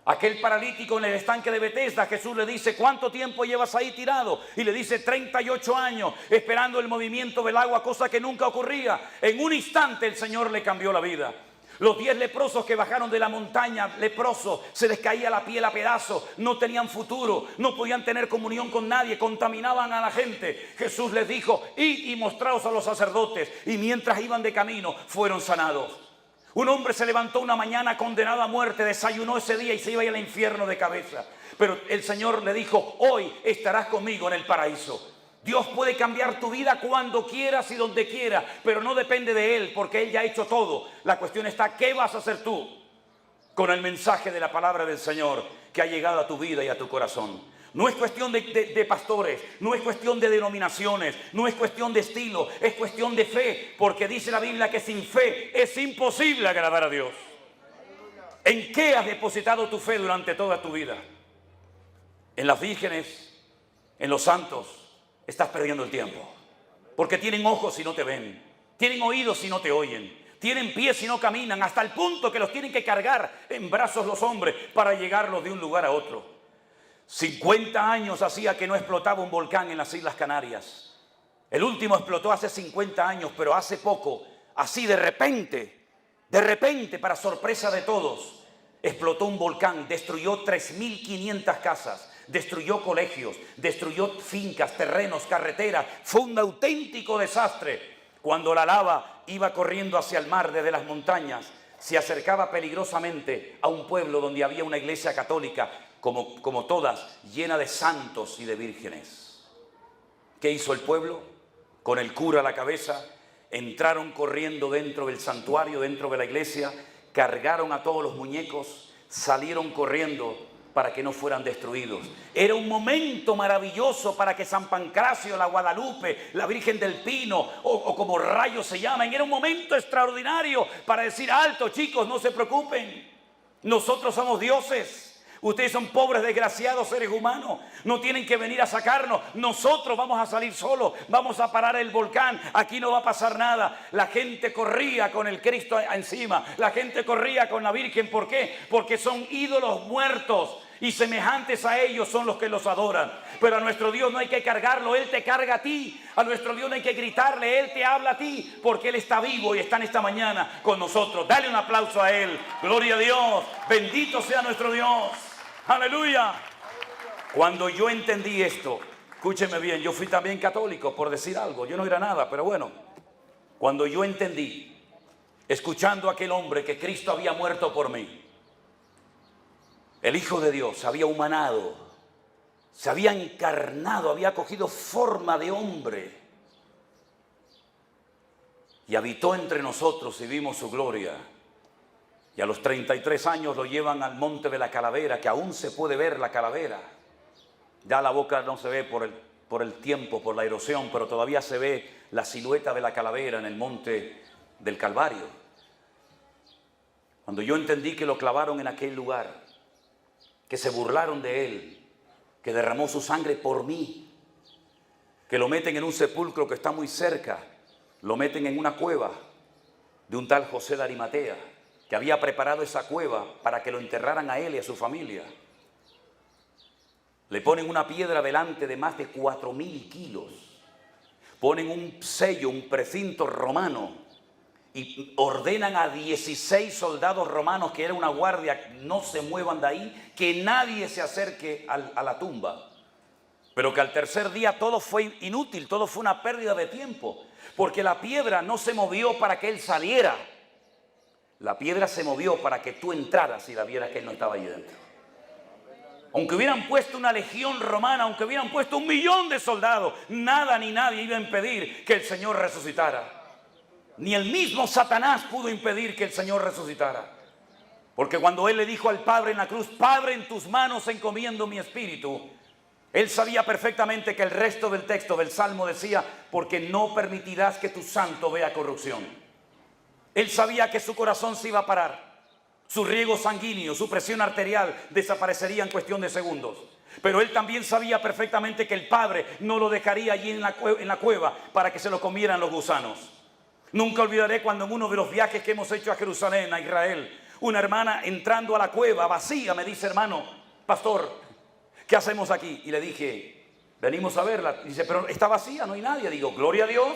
Aquel paralítico en el estanque de Betesda, Jesús le dice: ¿cuánto tiempo llevas ahí tirado? Y le dice: 38 años, esperando el movimiento del agua, cosa que nunca ocurría. En un instante el Señor le cambió la vida. Los 10 leprosos que bajaron de la montaña, leprosos, se les caía la piel a pedazos, no tenían futuro, no podían tener comunión con nadie, contaminaban a la gente. Jesús les dijo: id y mostraos a los sacerdotes. Y mientras iban de camino, fueron sanados. Un hombre se levantó una mañana condenado a muerte, desayunó ese día y se iba al infierno de cabeza. Pero el Señor le dijo: hoy estarás conmigo en el paraíso. Dios puede cambiar tu vida cuando quieras y donde quieras, pero no depende de Él, porque Él ya ha hecho todo. La cuestión está: ¿qué vas a hacer tú con el mensaje de la palabra del Señor que ha llegado a tu vida y a tu corazón? No es cuestión de pastores, no es cuestión de denominaciones, no es cuestión de estilo, es cuestión de fe, porque dice la Biblia que sin fe es imposible agradar a Dios. ¿En qué has depositado tu fe durante toda tu vida? ¿En las vírgenes? ¿En los santos? Estás perdiendo el tiempo, porque tienen ojos y no te ven, tienen oídos y no te oyen, tienen pies y no caminan, hasta el punto que los tienen que cargar en brazos los hombres para llegarlos de un lugar a otro. 50 años hacía que no explotaba un volcán en las Islas Canarias. El último explotó hace 50 años, pero hace poco, así de repente, para sorpresa de todos, explotó un volcán, destruyó 3.500 casas, destruyó colegios, destruyó fincas, terrenos, carreteras. Fue un auténtico desastre. Cuando la lava iba corriendo hacia el mar desde las montañas, se acercaba peligrosamente a un pueblo donde había una iglesia católica, como todas, llena de santos y de vírgenes. ¿Qué hizo el pueblo? Con el cura a la cabeza, entraron corriendo dentro del santuario, dentro de la iglesia, cargaron a todos los muñecos, salieron corriendo para que no fueran destruidos. Era un momento maravilloso para que San Pancracio, la Guadalupe, la Virgen del Pino, o como rayos se llaman, era un momento extraordinario para decir: alto, chicos, no se preocupen, nosotros somos dioses. Ustedes son pobres, desgraciados seres humanos. No tienen que venir a sacarnos. Nosotros vamos a salir solos. Vamos a parar el volcán. Aquí no va a pasar nada. La gente corría con el Cristo encima. La gente corría con la Virgen. ¿Por qué? Porque son ídolos muertos. Y semejantes a ellos son los que los adoran. Pero a nuestro Dios no hay que cargarlo, Él te carga a ti. A nuestro Dios no hay que gritarle, Él te habla a ti, porque Él está vivo y está en esta mañana con nosotros. Dale un aplauso a Él. Gloria a Dios. Bendito sea nuestro Dios. Aleluya. Cuando yo entendí esto, escúcheme bien, yo fui también católico, por decir algo. Yo no era nada, pero bueno. Cuando yo entendí, escuchando a aquel hombre, que Cristo había muerto por mí, el Hijo de Dios se había humanado, se había encarnado, había cogido forma de hombre y habitó entre nosotros y vimos su gloria. Y a los 33 años lo llevan al monte de la calavera, que aún se puede ver la calavera. Ya la boca no se ve por el tiempo, por la erosión, pero todavía se ve la silueta de la calavera en el monte del Calvario. Cuando yo entendí que lo clavaron en aquel lugar, que se burlaron de él, que derramó su sangre por mí, que lo meten en un sepulcro que está muy cerca, lo meten en una cueva de un tal José de Arimatea, que había preparado esa cueva para que lo enterraran a él y a su familia. Le ponen una piedra delante de más de 4.000 kilos, ponen un sello, un precinto romano, y ordenan a 16 soldados romanos, que era una guardia, no se muevan de ahí, que nadie se acerque a la tumba. Pero que al tercer día todo fue inútil, todo fue una pérdida de tiempo, porque la piedra no se movió para que él saliera. La piedra se movió para que tú entraras y la vieras que él no estaba allí dentro. Aunque hubieran puesto una legión romana, aunque hubieran puesto 1.000.000 de soldados, nada ni nadie iba a impedir que el Señor resucitara. Ni el mismo Satanás pudo impedir que el Señor resucitara. Porque cuando él le dijo al Padre en la cruz: Padre, en tus manos encomiendo mi espíritu, él sabía perfectamente que el resto del texto del Salmo decía: porque no permitirás que tu santo vea corrupción. Él sabía que su corazón se iba a parar, su riego sanguíneo, su presión arterial desaparecería en cuestión de segundos. Pero él también sabía perfectamente que el Padre no lo dejaría allí en la cueva para que se lo comieran los gusanos. Nunca olvidaré cuando en uno de los viajes que hemos hecho a Jerusalén, a Israel, una hermana entrando a la cueva vacía me dice: hermano, pastor, ¿qué hacemos aquí? Y le dije: venimos a verla. Y dice: pero está vacía, no hay nadie. Digo: gloria a Dios.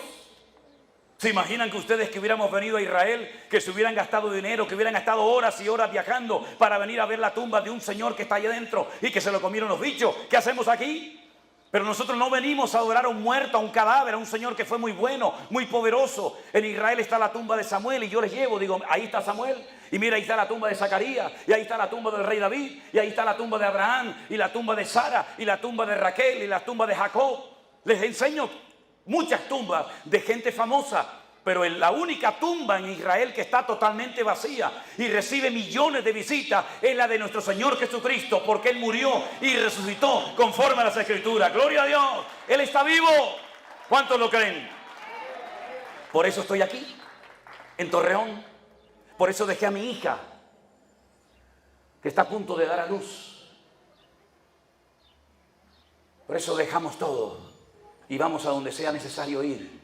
¿Se imaginan que ustedes que hubiéramos venido a Israel, que se hubieran gastado dinero, que hubieran gastado horas y horas viajando para venir a ver la tumba de un señor que está allá adentro y que se lo comieron los bichos? ¿Qué hacemos aquí? Pero nosotros no venimos a adorar a un muerto, a un cadáver, a un Señor que fue muy bueno, muy poderoso. En Israel está la tumba de Samuel y yo les llevo, digo: ahí está Samuel, y mira, ahí está la tumba de Zacarías, y ahí está la tumba del rey David, y ahí está la tumba de Abraham, y la tumba de Sara, y la tumba de Raquel, y la tumba de Jacob. Les enseño muchas tumbas de gente famosa. Pero la única tumba en Israel que está totalmente vacía y recibe millones de visitas es la de nuestro Señor Jesucristo, porque Él murió y resucitó conforme a las Escrituras. ¡Gloria a Dios! Él está vivo. ¿Cuántos lo creen? Por eso estoy aquí, en Torreón. Por eso dejé a mi hija, que está a punto de dar a luz. Por eso dejamos todo y vamos a donde sea necesario ir,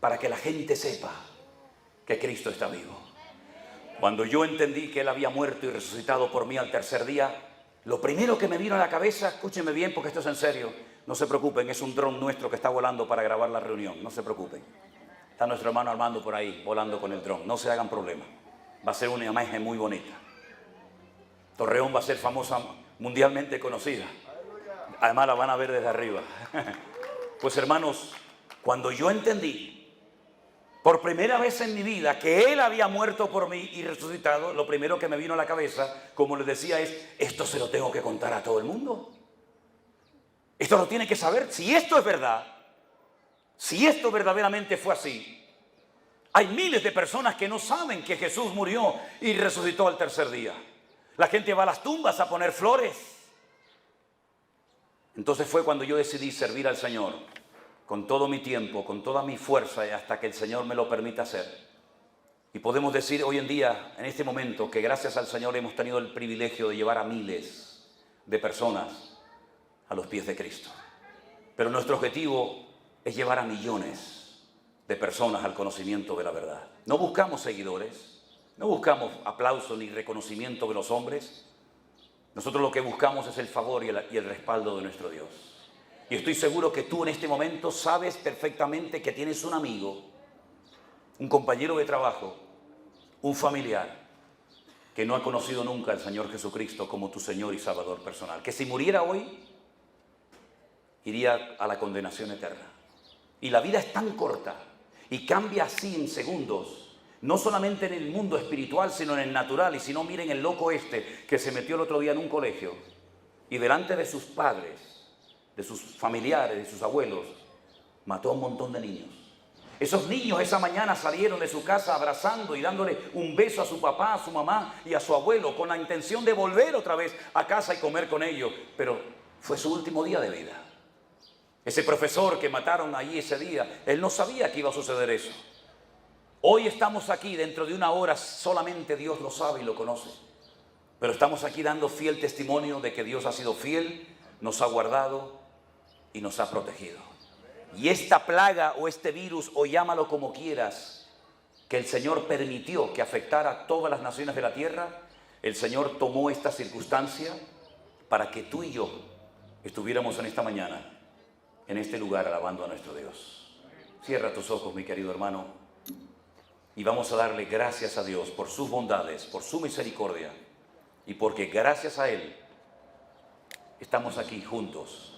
para que la gente sepa que Cristo está vivo. Cuando yo entendí que Él había muerto y resucitado por mí al tercer día, lo primero que me vino a la cabeza, escúchenme bien porque esto es en serio, no se preocupen, es un dron nuestro que está volando para grabar la reunión, no se preocupen. Está nuestro hermano Armando por ahí, volando con el dron, no se hagan problema. Va a ser una imagen muy bonita. Torreón va a ser famosa, mundialmente conocida. Además la van a ver desde arriba. Pues hermanos, cuando yo entendí por primera vez en mi vida que Él había muerto por mí y resucitado, lo primero que me vino a la cabeza, como les decía, es: esto se lo tengo que contar a todo el mundo. Esto lo tiene que saber. Si esto es verdad, si esto verdaderamente fue así, hay miles de personas que no saben que Jesús murió y resucitó al tercer día. La gente va a las tumbas a poner flores. Entonces fue cuando yo decidí servir al Señor con todo mi tiempo, con toda mi fuerza, y hasta que el Señor me lo permita hacer. Y podemos decir hoy en día, en este momento, que gracias al Señor hemos tenido el privilegio de llevar a miles de personas a los pies de Cristo. Pero nuestro objetivo es llevar a millones de personas al conocimiento de la verdad. No buscamos seguidores, no buscamos aplauso ni reconocimiento de los hombres. Nosotros lo que buscamos es el favor y el respaldo de nuestro Dios. Y estoy seguro que tú en este momento sabes perfectamente que tienes un amigo, un compañero de trabajo, un familiar, que no ha conocido nunca al Señor Jesucristo como tu Señor y Salvador personal. Que si muriera hoy, iría a la condenación eterna. Y la vida es tan corta y cambia así en segundos, no solamente en el mundo espiritual, sino en el natural. Y si no, miren el loco este que se metió el otro día en un colegio y delante de sus padres, de sus familiares, de sus abuelos, mató a un montón de niños. Esos niños esa mañana salieron de su casa abrazando y dándole un beso a su papá, a su mamá y a su abuelo, con la intención de volver otra vez a casa y comer con ellos. Pero fue su último día de vida. Ese profesor que mataron allí ese día, él no sabía que iba a suceder eso. Hoy estamos aquí, dentro de una hora solamente Dios lo sabe y lo conoce. Pero estamos aquí dando fiel testimonio de que Dios ha sido fiel, nos ha guardado y nos ha protegido. Y esta plaga o este virus, o llámalo como quieras, que el Señor permitió que afectara a todas las naciones de la tierra, el Señor tomó esta circunstancia para que tú y yo estuviéramos en esta mañana, en este lugar, alabando a nuestro Dios. Cierra tus ojos, mi querido hermano, y vamos a darle gracias a Dios por sus bondades, por su misericordia y porque gracias a Él estamos aquí juntos.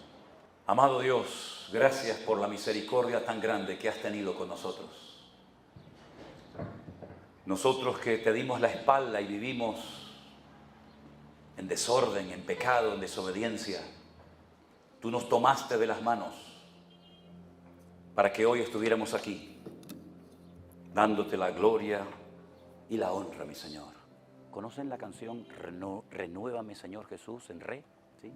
Amado Dios, gracias por la misericordia tan grande que has tenido con nosotros. Nosotros que te dimos la espalda y vivimos en desorden, en pecado, en desobediencia, tú nos tomaste de las manos para que hoy estuviéramos aquí, dándote la gloria y la honra, mi Señor. ¿Conocen la canción Renuévame, Señor Jesús, en re? ¿Sí?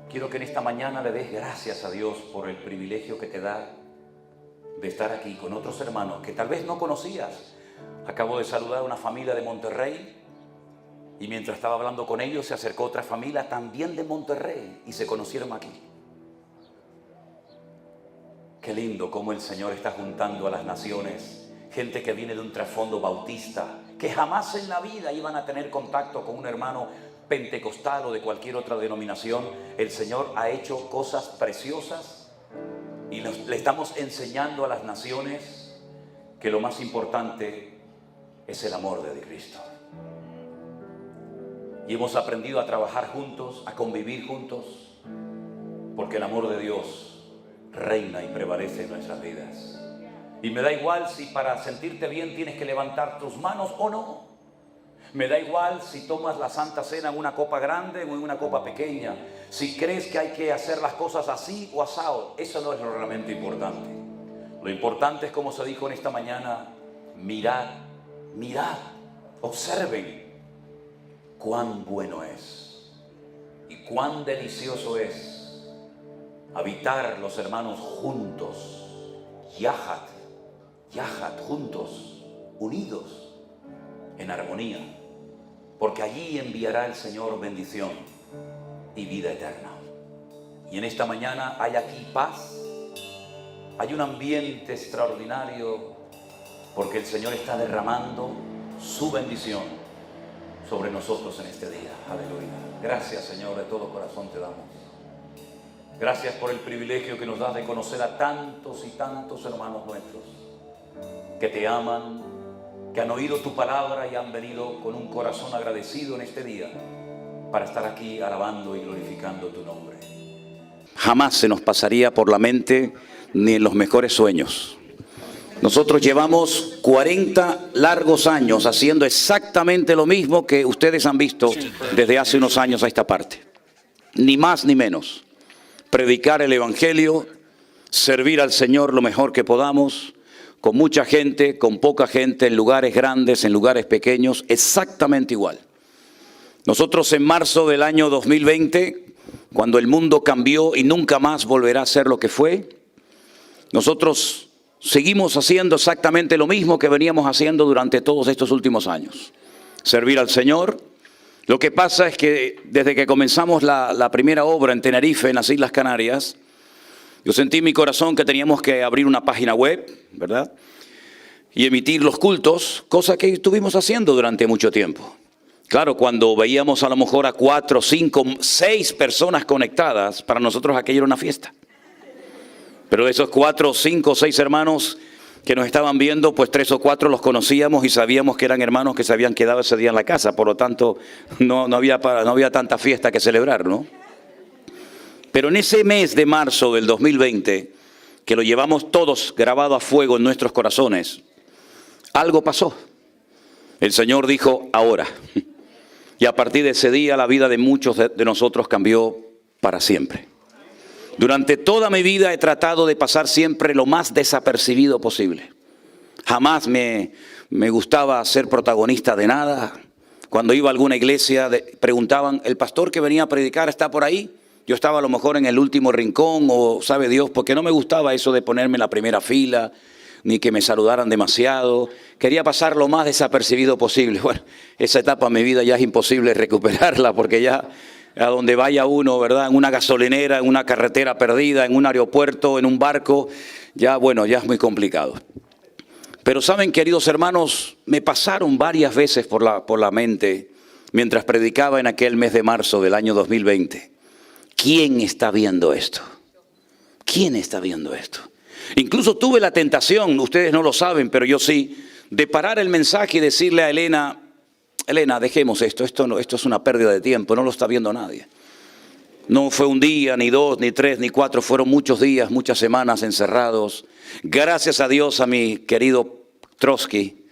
Quiero que en esta mañana le des gracias a Dios por el privilegio que te da de estar aquí con otros hermanos que tal vez no conocías. Acabo de saludar a una familia de Monterrey y mientras estaba hablando con ellos se acercó otra familia también de Monterrey y se conocieron aquí. Qué lindo cómo el Señor está juntando a las naciones, gente que viene de un trasfondo bautista, que jamás en la vida iban a tener contacto con un hermano pentecostal o de cualquier otra denominación. El Señor ha hecho cosas preciosas y le estamos enseñando a las naciones que lo más importante es el amor de Cristo. Y hemos aprendido a trabajar juntos, a convivir juntos, porque el amor de Dios reina y prevalece en nuestras vidas. Y me da igual si para sentirte bien tienes que levantar tus manos o no. Me da igual si tomas la Santa Cena en una copa grande o en una copa pequeña. Si crees que hay que hacer las cosas así o asado, eso no es lo realmente importante. Lo importante es, como se dijo en esta mañana, mirad, observen cuán bueno es y cuán delicioso es habitar los hermanos juntos, yahad, juntos, unidos, en armonía, porque allí enviará el Señor bendición y vida eterna. Y en esta mañana hay aquí paz, hay un ambiente extraordinario, porque el Señor está derramando su bendición sobre nosotros en este día. Aleluya. Gracias, Señor, de todo corazón te damos. Gracias por el privilegio que nos das de conocer a tantos y tantos hermanos nuestros que te aman, que han oído tu palabra y han venido con un corazón agradecido en este día para estar aquí alabando y glorificando tu nombre. Jamás se nos pasaría por la mente, ni en los mejores sueños. Nosotros llevamos 40 largos años haciendo exactamente lo mismo que ustedes han visto desde hace unos años a esta parte. Ni más ni menos. Predicar el Evangelio, servir al Señor lo mejor que podamos, con mucha gente, con poca gente, en lugares grandes, en lugares pequeños, exactamente igual. Nosotros en marzo del año 2020, cuando el mundo cambió y nunca más volverá a ser lo que fue, nosotros seguimos haciendo exactamente lo mismo que veníamos haciendo durante todos estos últimos años. Servir al Señor. Lo que pasa es que desde que comenzamos la primera obra en Tenerife, en las Islas Canarias, yo sentí en mi corazón que teníamos que abrir una página web, ¿verdad? Y emitir los cultos, cosa que estuvimos haciendo durante mucho tiempo. Claro, cuando veíamos a lo mejor a 4, 5, 6 personas conectadas, para nosotros aquello era una fiesta. Pero de esos 4, 5, 6 hermanos que nos estaban viendo, pues 3 o 4 los conocíamos y sabíamos que eran hermanos que se habían quedado ese día en la casa. Por lo tanto, no había tanta fiesta que celebrar, ¿no? Pero en ese mes de marzo del 2020, que lo llevamos todos grabado a fuego en nuestros corazones, algo pasó. El Señor dijo, ahora. Y a partir de ese día, la vida de muchos de nosotros cambió para siempre. Durante toda mi vida he tratado de pasar siempre lo más desapercibido posible. Jamás me gustaba ser protagonista de nada. Cuando iba a alguna iglesia, preguntaban, ¿el pastor que venía a predicar está por ahí? Yo estaba a lo mejor en el último rincón o sabe Dios, porque no me gustaba eso de ponerme en la primera fila, ni que me saludaran demasiado. Quería pasar lo más desapercibido posible. Bueno, esa etapa en mi vida ya es imposible recuperarla, porque ya a donde vaya uno, ¿verdad? En una gasolinera, en una carretera perdida, en un aeropuerto, en un barco, ya es muy complicado. Pero saben, queridos hermanos, me pasaron varias veces por la mente, mientras predicaba en aquel mes de marzo del año 2020. ¿Quién está viendo esto? ¿Quién está viendo esto? Incluso tuve la tentación, ustedes no lo saben, pero yo sí, de parar el mensaje y decirle a Elena, Elena, dejemos esto es una pérdida de tiempo, no lo está viendo nadie. No fue un día, ni dos, ni tres, ni cuatro, fueron muchos días, muchas semanas encerrados. Gracias a Dios, a mi querido Trotsky,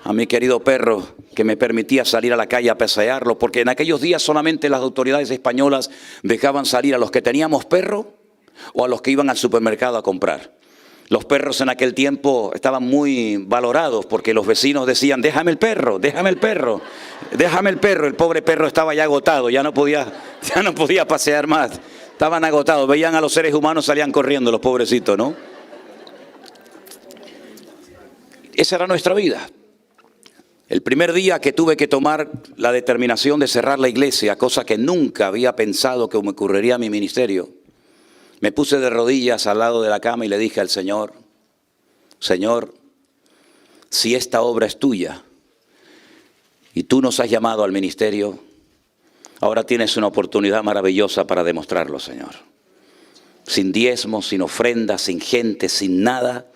a mi querido perro, que me permitía salir a la calle a pasearlo, porque en aquellos días solamente las autoridades españolas dejaban salir a los que teníamos perro o a los que iban al supermercado a comprar. Los perros en aquel tiempo estaban muy valorados porque los vecinos decían, déjame el perro, déjame el perro, déjame el perro. El pobre perro estaba ya agotado, ya no podía pasear más. Estaban agotados, veían a los seres humanos, salían corriendo los pobrecitos, ¿no? Esa era nuestra vida. El primer día que tuve que tomar la determinación de cerrar la iglesia, cosa que nunca había pensado que me ocurriría a mi ministerio, me puse de rodillas al lado de la cama y le dije al Señor, Señor, si esta obra es tuya y tú nos has llamado al ministerio, ahora tienes una oportunidad maravillosa para demostrarlo, Señor. Sin diezmos, sin ofrendas, sin gente, sin nada,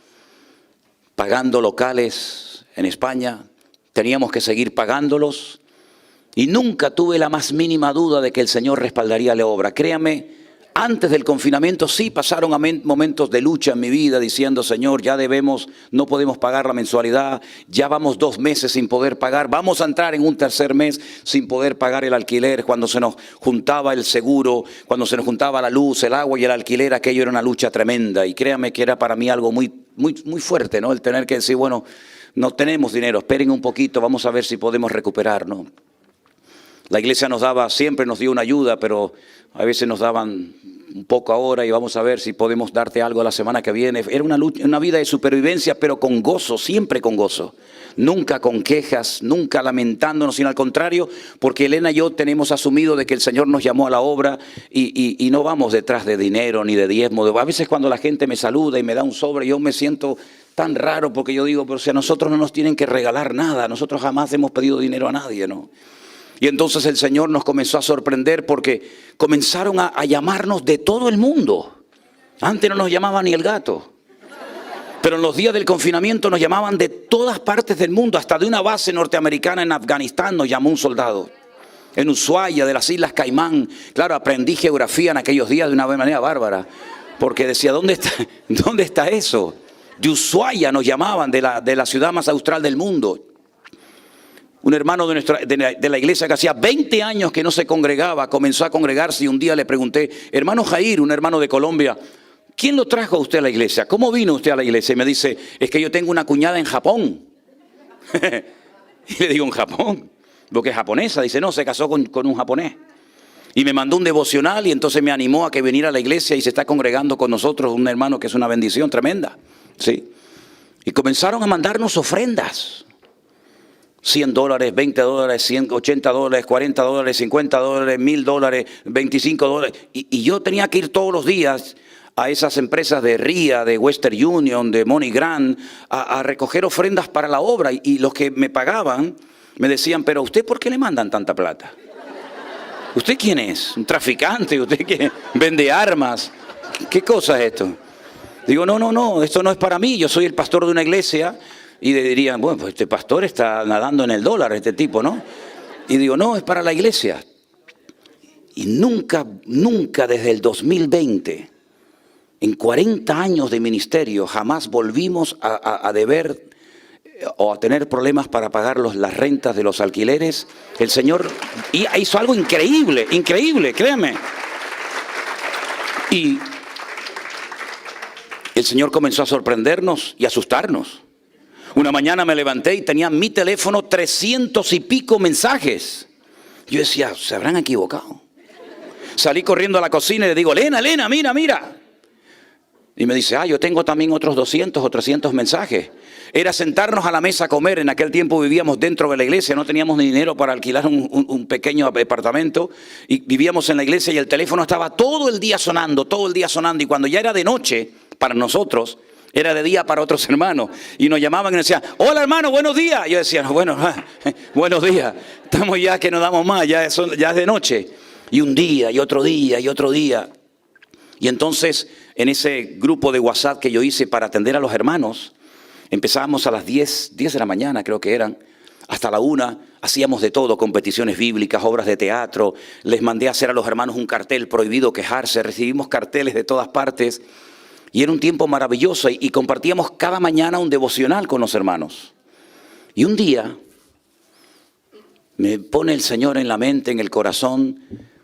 pagando locales en España, teníamos que seguir pagándolos y nunca tuve la más mínima duda de que el Señor respaldaría la obra. Créame, antes del confinamiento sí pasaron momentos de lucha en mi vida diciendo, Señor, ya debemos, no podemos pagar la mensualidad, ya vamos 2 meses sin poder pagar, vamos a entrar en un tercer mes sin poder pagar el alquiler, cuando se nos juntaba el seguro, cuando se nos juntaba la luz, el agua y el alquiler, aquello era una lucha tremenda y créame que era para mí algo muy fuerte, ¿no? El tener que decir, bueno, no tenemos dinero, esperen un poquito, vamos a ver si podemos recuperar, ¿no? La iglesia siempre nos dio una ayuda, pero a veces nos daban un poco ahora y vamos a ver si podemos darte algo la semana que viene. Era una lucha, una vida de supervivencia, pero con gozo, siempre con gozo. Nunca con quejas, nunca lamentándonos, sino al contrario, porque Elena y yo tenemos asumido de que el Señor nos llamó a la obra y no vamos detrás de dinero ni de diezmo. A veces cuando la gente me saluda y me da un sobre, yo me siento tan raro porque yo digo, pero si a nosotros no nos tienen que regalar nada, nosotros jamás hemos pedido dinero a nadie, ¿no? Y entonces el Señor nos comenzó a sorprender porque comenzaron a llamarnos de todo el mundo. Antes no nos llamaba ni el gato. Pero en los días del confinamiento nos llamaban de todas partes del mundo. Hasta de una base norteamericana en Afganistán nos llamó un soldado. En Ushuaia, de las Islas Caimán. Claro, aprendí geografía en aquellos días de una manera bárbara. Porque decía, ¿dónde está eso? De Ushuaia nos llamaban, de la ciudad más austral del mundo. Un hermano de la iglesia que hacía 20 años que no se congregaba, comenzó a congregarse y un día le pregunté, hermano Jair, un hermano de Colombia, ¿quién lo trajo a usted a la iglesia? ¿Cómo vino usted a la iglesia? Y me dice, es que yo tengo una cuñada en Japón. Y le digo, ¿en Japón? ¿Lo que es japonesa? Dice, no, se casó con un japonés. Y me mandó un devocional y entonces me animó a que viniera a la iglesia y se está congregando con nosotros un hermano que es una bendición tremenda. ¿Sí? Y comenzaron a mandarnos ofrendas. $100, $20, $80, $40, $50, $1,000, $25. Y yo tenía que ir todos los días a esas empresas de RIA, de Western Union, de MoneyGram, a recoger ofrendas para la obra. Y los que me pagaban me decían, pero ¿usted por qué le mandan tanta plata? ¿Usted quién es? ¿Un traficante? ¿Usted que vende armas? ¿Qué cosa es esto? Digo, no, esto no es para mí, yo soy el pastor de una iglesia. Y le dirían, bueno, pues este pastor está nadando en el dólar, este tipo, ¿no? Y digo, no, es para la iglesia. Y nunca desde el 2020, en 40 años de ministerio, jamás volvimos a deber o a tener problemas para pagar las rentas de los alquileres. El Señor hizo algo increíble, créeme. Y el Señor comenzó a sorprendernos y a asustarnos. Una mañana me levanté y tenía en mi teléfono 300 y pico mensajes. Yo decía, ¿se habrán equivocado? Salí corriendo a la cocina y le digo, Elena, mira. Y me dice, yo tengo también otros 200 o 300 mensajes. Era sentarnos a la mesa a comer. En aquel tiempo vivíamos dentro de la iglesia, no teníamos ni dinero para alquilar un pequeño apartamento. Y vivíamos en la iglesia y el teléfono estaba todo el día sonando. Y cuando ya era de noche, para nosotros, era de día para otros hermanos. Y nos llamaban y nos decían, hola hermano, buenos días. Y yo decía, bueno, buenos días. Estamos ya que no damos más, ya es de noche. Y un día, y otro día, y otro día. Y entonces, en ese grupo de WhatsApp que yo hice para atender a los hermanos, Empezábamos a las 10 de la mañana, creo que eran, hasta la 1, hacíamos de todo, competiciones bíblicas, obras de teatro. Les mandé a hacer a los hermanos un cartel, prohibido quejarse, recibimos carteles de todas partes. Y era un tiempo maravilloso y compartíamos cada mañana un devocional con los hermanos. Y un día me pone el Señor en la mente, en el corazón,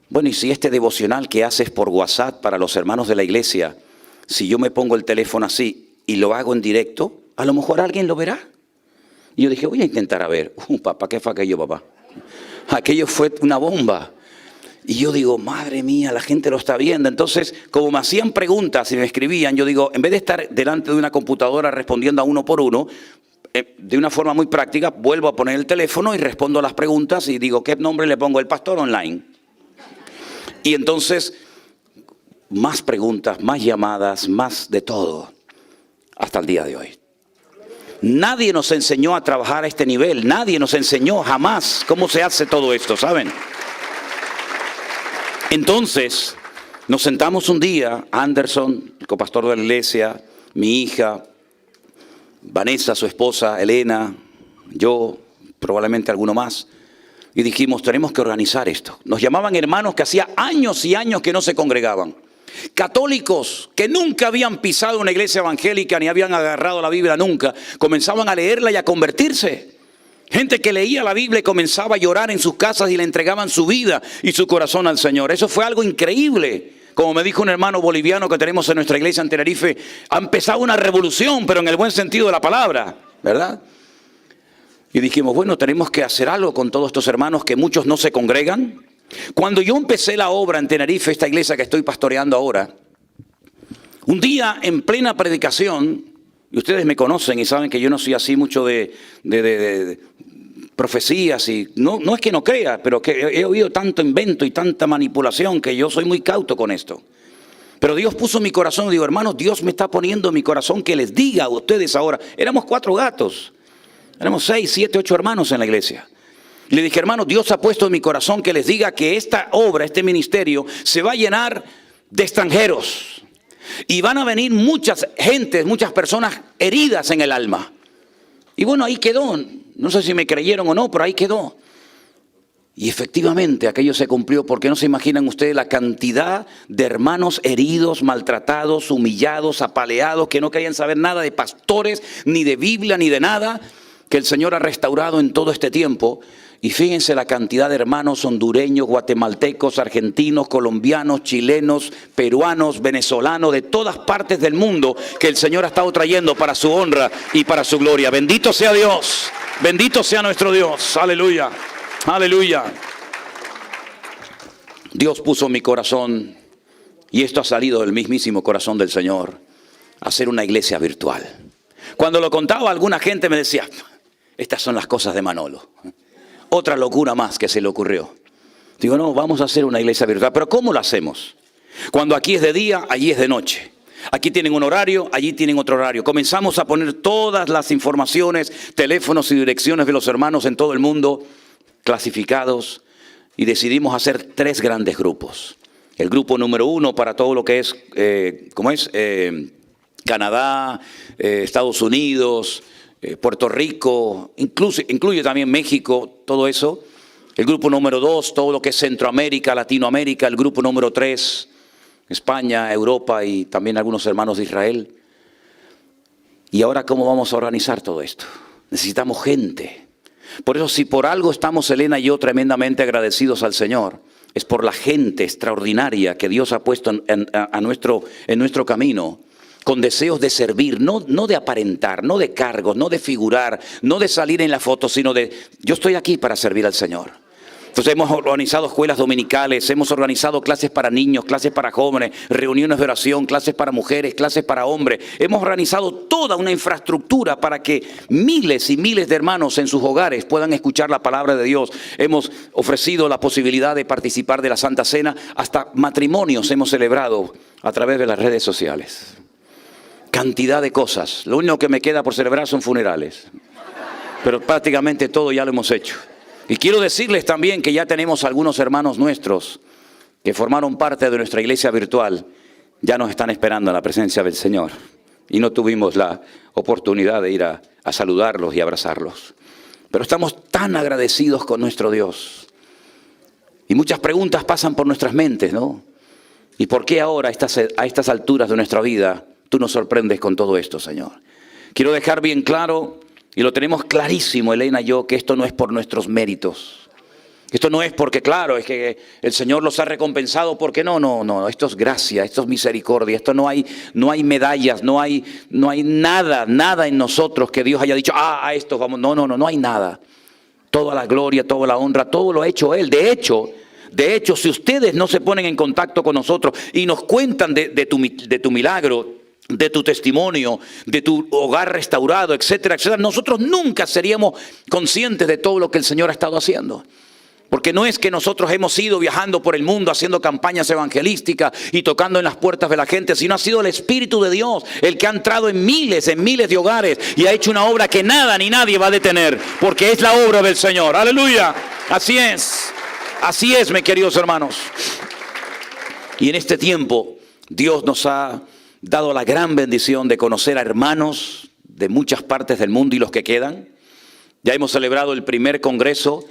bueno, y si este devocional que haces por WhatsApp para los hermanos de la iglesia, si yo me pongo el teléfono así y lo hago en directo, a lo mejor alguien lo verá. Y yo dije, voy a intentar a ver. Papá, ¿qué fue aquello, papá? Aquello fue una bomba. Y yo digo, madre mía, la gente lo está viendo. Entonces, como me hacían preguntas y me escribían, yo digo, en vez de estar delante de una computadora respondiendo a uno por uno, de una forma muy práctica, vuelvo a poner el teléfono y respondo a las preguntas y digo, ¿qué nombre le pongo? El pastor online. Y entonces, más preguntas, más llamadas, más de todo, hasta el día de hoy. Nadie nos enseñó a trabajar a este nivel, nadie nos enseñó jamás cómo se hace todo esto, ¿saben? Entonces, nos sentamos un día, Anderson, el copastor de la iglesia, mi hija, Vanessa, su esposa, Elena, yo, probablemente alguno más, y dijimos, tenemos que organizar esto. Nos llamaban hermanos que hacía años y años que no se congregaban. Católicos que nunca habían pisado una iglesia evangélica ni habían agarrado la Biblia nunca, comenzaban a leerla y a convertirse. Gente que leía la Biblia y comenzaba a llorar en sus casas y le entregaban su vida y su corazón al Señor. Eso fue algo increíble. Como me dijo un hermano boliviano que tenemos en nuestra iglesia en Tenerife, ha empezado una revolución, pero en el buen sentido de la palabra, ¿verdad? Y dijimos, bueno, tenemos que hacer algo con todos estos hermanos que muchos no se congregan. Cuando yo empecé la obra en Tenerife, esta iglesia que estoy pastoreando ahora, un día en plena predicación, y ustedes me conocen y saben que yo no soy así mucho de profecías, y no es que no crea, pero que he oído tanto invento y tanta manipulación que yo soy muy cauto con esto. Pero Dios puso en mi corazón, digo, hermanos, Dios me está poniendo en mi corazón que les diga a ustedes ahora. Éramos 4 gatos, éramos 6, 7, 8 hermanos en la iglesia. Le dije, hermano, Dios ha puesto en mi corazón que les diga que esta obra, este ministerio, se va a llenar de extranjeros. Y van a venir muchas gentes, muchas personas heridas en el alma. Y bueno, ahí quedó. No sé si me creyeron o no, pero ahí quedó. Y efectivamente aquello se cumplió, porque no se imaginan ustedes la cantidad de hermanos heridos, maltratados, humillados, apaleados, que no querían saber nada de pastores, ni de Biblia, ni de nada, que el Señor ha restaurado en todo este tiempo. Y fíjense la cantidad de hermanos hondureños, guatemaltecos, argentinos, colombianos, chilenos, peruanos, venezolanos, de todas partes del mundo que el Señor ha estado trayendo para su honra y para su gloria. Bendito sea Dios, bendito sea nuestro Dios, aleluya, aleluya. Dios puso en mi corazón, y esto ha salido del mismísimo corazón del Señor, hacer una iglesia virtual. Cuando lo contaba, alguna gente me decía, estas son las cosas de Manolo. Otra locura más que se le ocurrió. Digo, no, vamos a hacer una iglesia virtual. ¿Pero cómo lo hacemos? Cuando aquí es de día, allí es de noche. Aquí tienen un horario, allí tienen otro horario. Comenzamos a poner todas las informaciones, teléfonos y direcciones de los hermanos en todo el mundo, clasificados. Y decidimos hacer 3 grandes grupos. El grupo número 1 para todo lo que es, Canadá, Estados Unidos, Puerto Rico, incluye también México, todo eso. El grupo número 2, todo lo que es Centroamérica, Latinoamérica. El grupo número 3, España, Europa y también algunos hermanos de Israel. Y ahora, ¿cómo vamos a organizar todo esto? Necesitamos gente. Por eso, si por algo estamos Elena y yo tremendamente agradecidos al Señor, es por la gente extraordinaria que Dios ha puesto en nuestro camino, con deseos de servir, no de aparentar, no de cargos, no de figurar, no de salir en la foto, sino de, yo estoy aquí para servir al Señor. Entonces hemos organizado escuelas dominicales, hemos organizado clases para niños, clases para jóvenes, reuniones de oración, clases para mujeres, clases para hombres. Hemos organizado toda una infraestructura para que miles y miles de hermanos en sus hogares puedan escuchar la palabra de Dios. Hemos ofrecido la posibilidad de participar de la Santa Cena, hasta matrimonios hemos celebrado a través de las redes sociales. Cantidad de cosas. Lo único que me queda por celebrar son funerales. Pero prácticamente todo ya lo hemos hecho. Y quiero decirles también que ya tenemos algunos hermanos nuestros que formaron parte de nuestra iglesia virtual. Ya nos están esperando en la presencia del Señor. y no tuvimos la oportunidad de ir a saludarlos y abrazarlos. Pero estamos tan agradecidos con nuestro Dios. Y muchas preguntas pasan por nuestras mentes, ¿no? ¿Y por qué ahora, a estas alturas de nuestra vida, tú nos sorprendes con todo esto, Señor? Quiero dejar bien claro, y lo tenemos clarísimo, Elena y yo, que esto no es por nuestros méritos. Esto no es porque, claro, es que el Señor los ha recompensado, porque no, esto es gracia, esto es misericordia, esto no hay medallas, no hay nada en nosotros que Dios haya dicho, a esto vamos, no hay nada. Toda la gloria, toda la honra, todo lo ha hecho Él. De hecho, si ustedes no se ponen en contacto con nosotros y nos cuentan de tu milagro, de tu testimonio, de tu hogar restaurado, etcétera, etcétera, nosotros nunca seríamos conscientes de todo lo que el Señor ha estado haciendo. Porque no es que nosotros hemos ido viajando por el mundo haciendo campañas evangelísticas y tocando en las puertas de la gente, sino ha sido el Espíritu de Dios el que ha entrado en miles de hogares y ha hecho una obra que nada ni nadie va a detener, porque es la obra del Señor. ¡Aleluya! Así es, mis queridos hermanos. Y en este tiempo Dios nos ha dado la gran bendición de conocer a hermanos de muchas partes del mundo y los que quedan. Ya hemos celebrado el primer congreso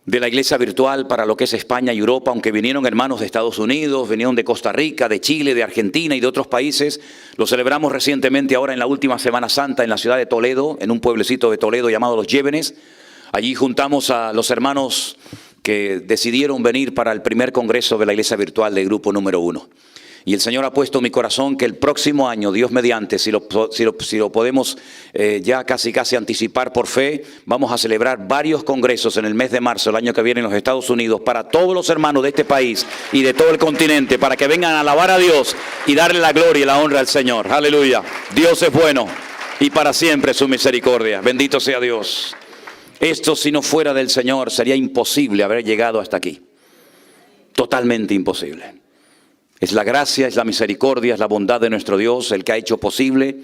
de la iglesia virtual para lo que es España y Europa, aunque vinieron hermanos de Estados Unidos, vinieron de Costa Rica, de Chile, de Argentina y de otros países. Lo celebramos recientemente ahora en la última Semana Santa en la ciudad de Toledo, en un pueblecito de Toledo llamado Los Llévenes. Allí juntamos a los hermanos que decidieron venir para el primer congreso de la iglesia virtual del grupo número 1. Y el Señor ha puesto en mi corazón que el próximo año, Dios mediante, si lo podemos ya casi anticipar por fe, vamos a celebrar varios congresos en el mes de marzo, el año que viene en los Estados Unidos, para todos los hermanos de este país y de todo el continente, para que vengan a alabar a Dios y darle la gloria y la honra al Señor. Aleluya. Dios es bueno y para siempre su misericordia. Bendito sea Dios. Esto, si no fuera del Señor, sería imposible haber llegado hasta aquí. Totalmente imposible. Es la gracia, es la misericordia, es la bondad de nuestro Dios el que ha hecho posible.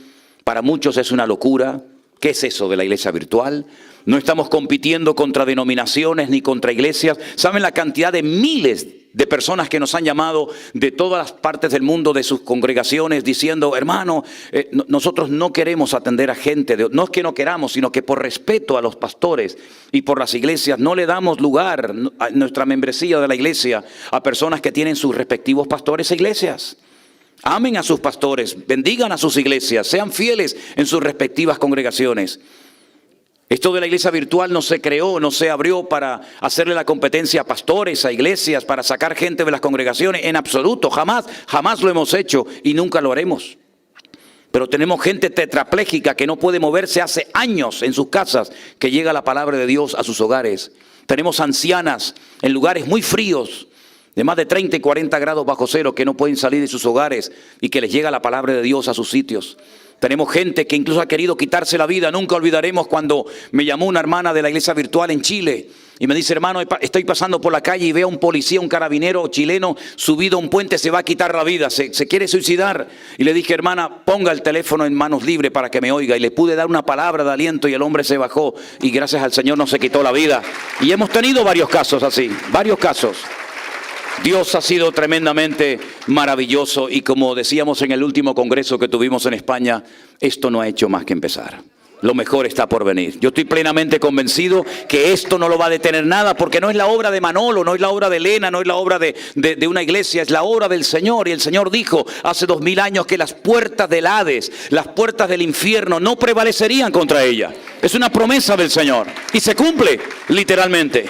Para muchos es una locura. ¿Qué es eso de la iglesia virtual? No estamos compitiendo contra denominaciones ni contra iglesias. ¿Saben la cantidad de miles de personas que nos han llamado de todas las partes del mundo, de sus congregaciones, diciendo, hermano, nosotros no queremos atender a gente, no es que no queramos, sino que por respeto a los pastores y por las iglesias no le damos lugar a nuestra membresía de la iglesia a personas que tienen sus respectivos pastores e iglesias? Amen a sus pastores, bendigan a sus iglesias, sean fieles en sus respectivas congregaciones. Esto de la iglesia virtual no se creó, no se abrió para hacerle la competencia a pastores, a iglesias, para sacar gente de las congregaciones. En absoluto, jamás lo hemos hecho y nunca lo haremos. Pero tenemos gente tetrapléjica que no puede moverse hace años en sus casas, que llega la palabra de Dios a sus hogares. Tenemos ancianas en lugares muy fríos, de más de 30 y 40 grados bajo cero, que no pueden salir de sus hogares y que les llega la palabra de Dios a sus sitios. Tenemos gente que incluso ha querido quitarse la vida. Nunca olvidaremos cuando me llamó una hermana de la iglesia virtual en Chile y me dice, hermano, estoy pasando por la calle y veo a un policía, un carabinero chileno subido a un puente, se va a quitar la vida, se quiere suicidar. Y le dije, hermana, ponga el teléfono en manos libres para que me oiga. Y le pude dar una palabra de aliento y el hombre se bajó y gracias al Señor no se quitó la vida. Y hemos tenido varios casos así, varios casos. Dios ha sido tremendamente maravilloso y como decíamos en el último congreso que tuvimos en España, esto no ha hecho más que empezar. Lo mejor está por venir. Yo estoy plenamente convencido que esto no lo va a detener nada, porque no es la obra de Manolo, no es la obra de Elena, no es la obra de una iglesia, es la obra del Señor. Y el Señor dijo hace 2000 años que las puertas del Hades, las puertas del infierno no prevalecerían contra ella. Es una promesa del Señor y se cumple literalmente.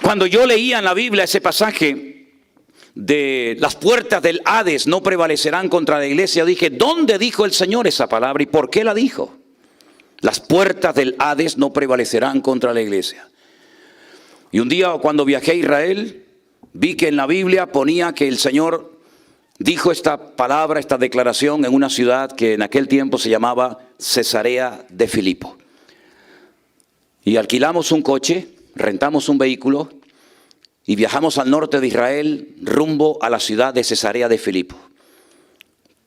Cuando yo leía en la Biblia ese pasaje de las puertas del Hades no prevalecerán contra la iglesia, dije, ¿dónde dijo el Señor esa palabra y por qué la dijo? Las puertas del Hades no prevalecerán contra la iglesia. Y un día cuando viajé a Israel, vi que en la Biblia ponía que el Señor dijo esta palabra, esta declaración en una ciudad que en aquel tiempo se llamaba Cesarea de Filipo. Y alquilamos un coche, rentamos un vehículo y viajamos al norte de Israel rumbo a la ciudad de Cesarea de Filipo.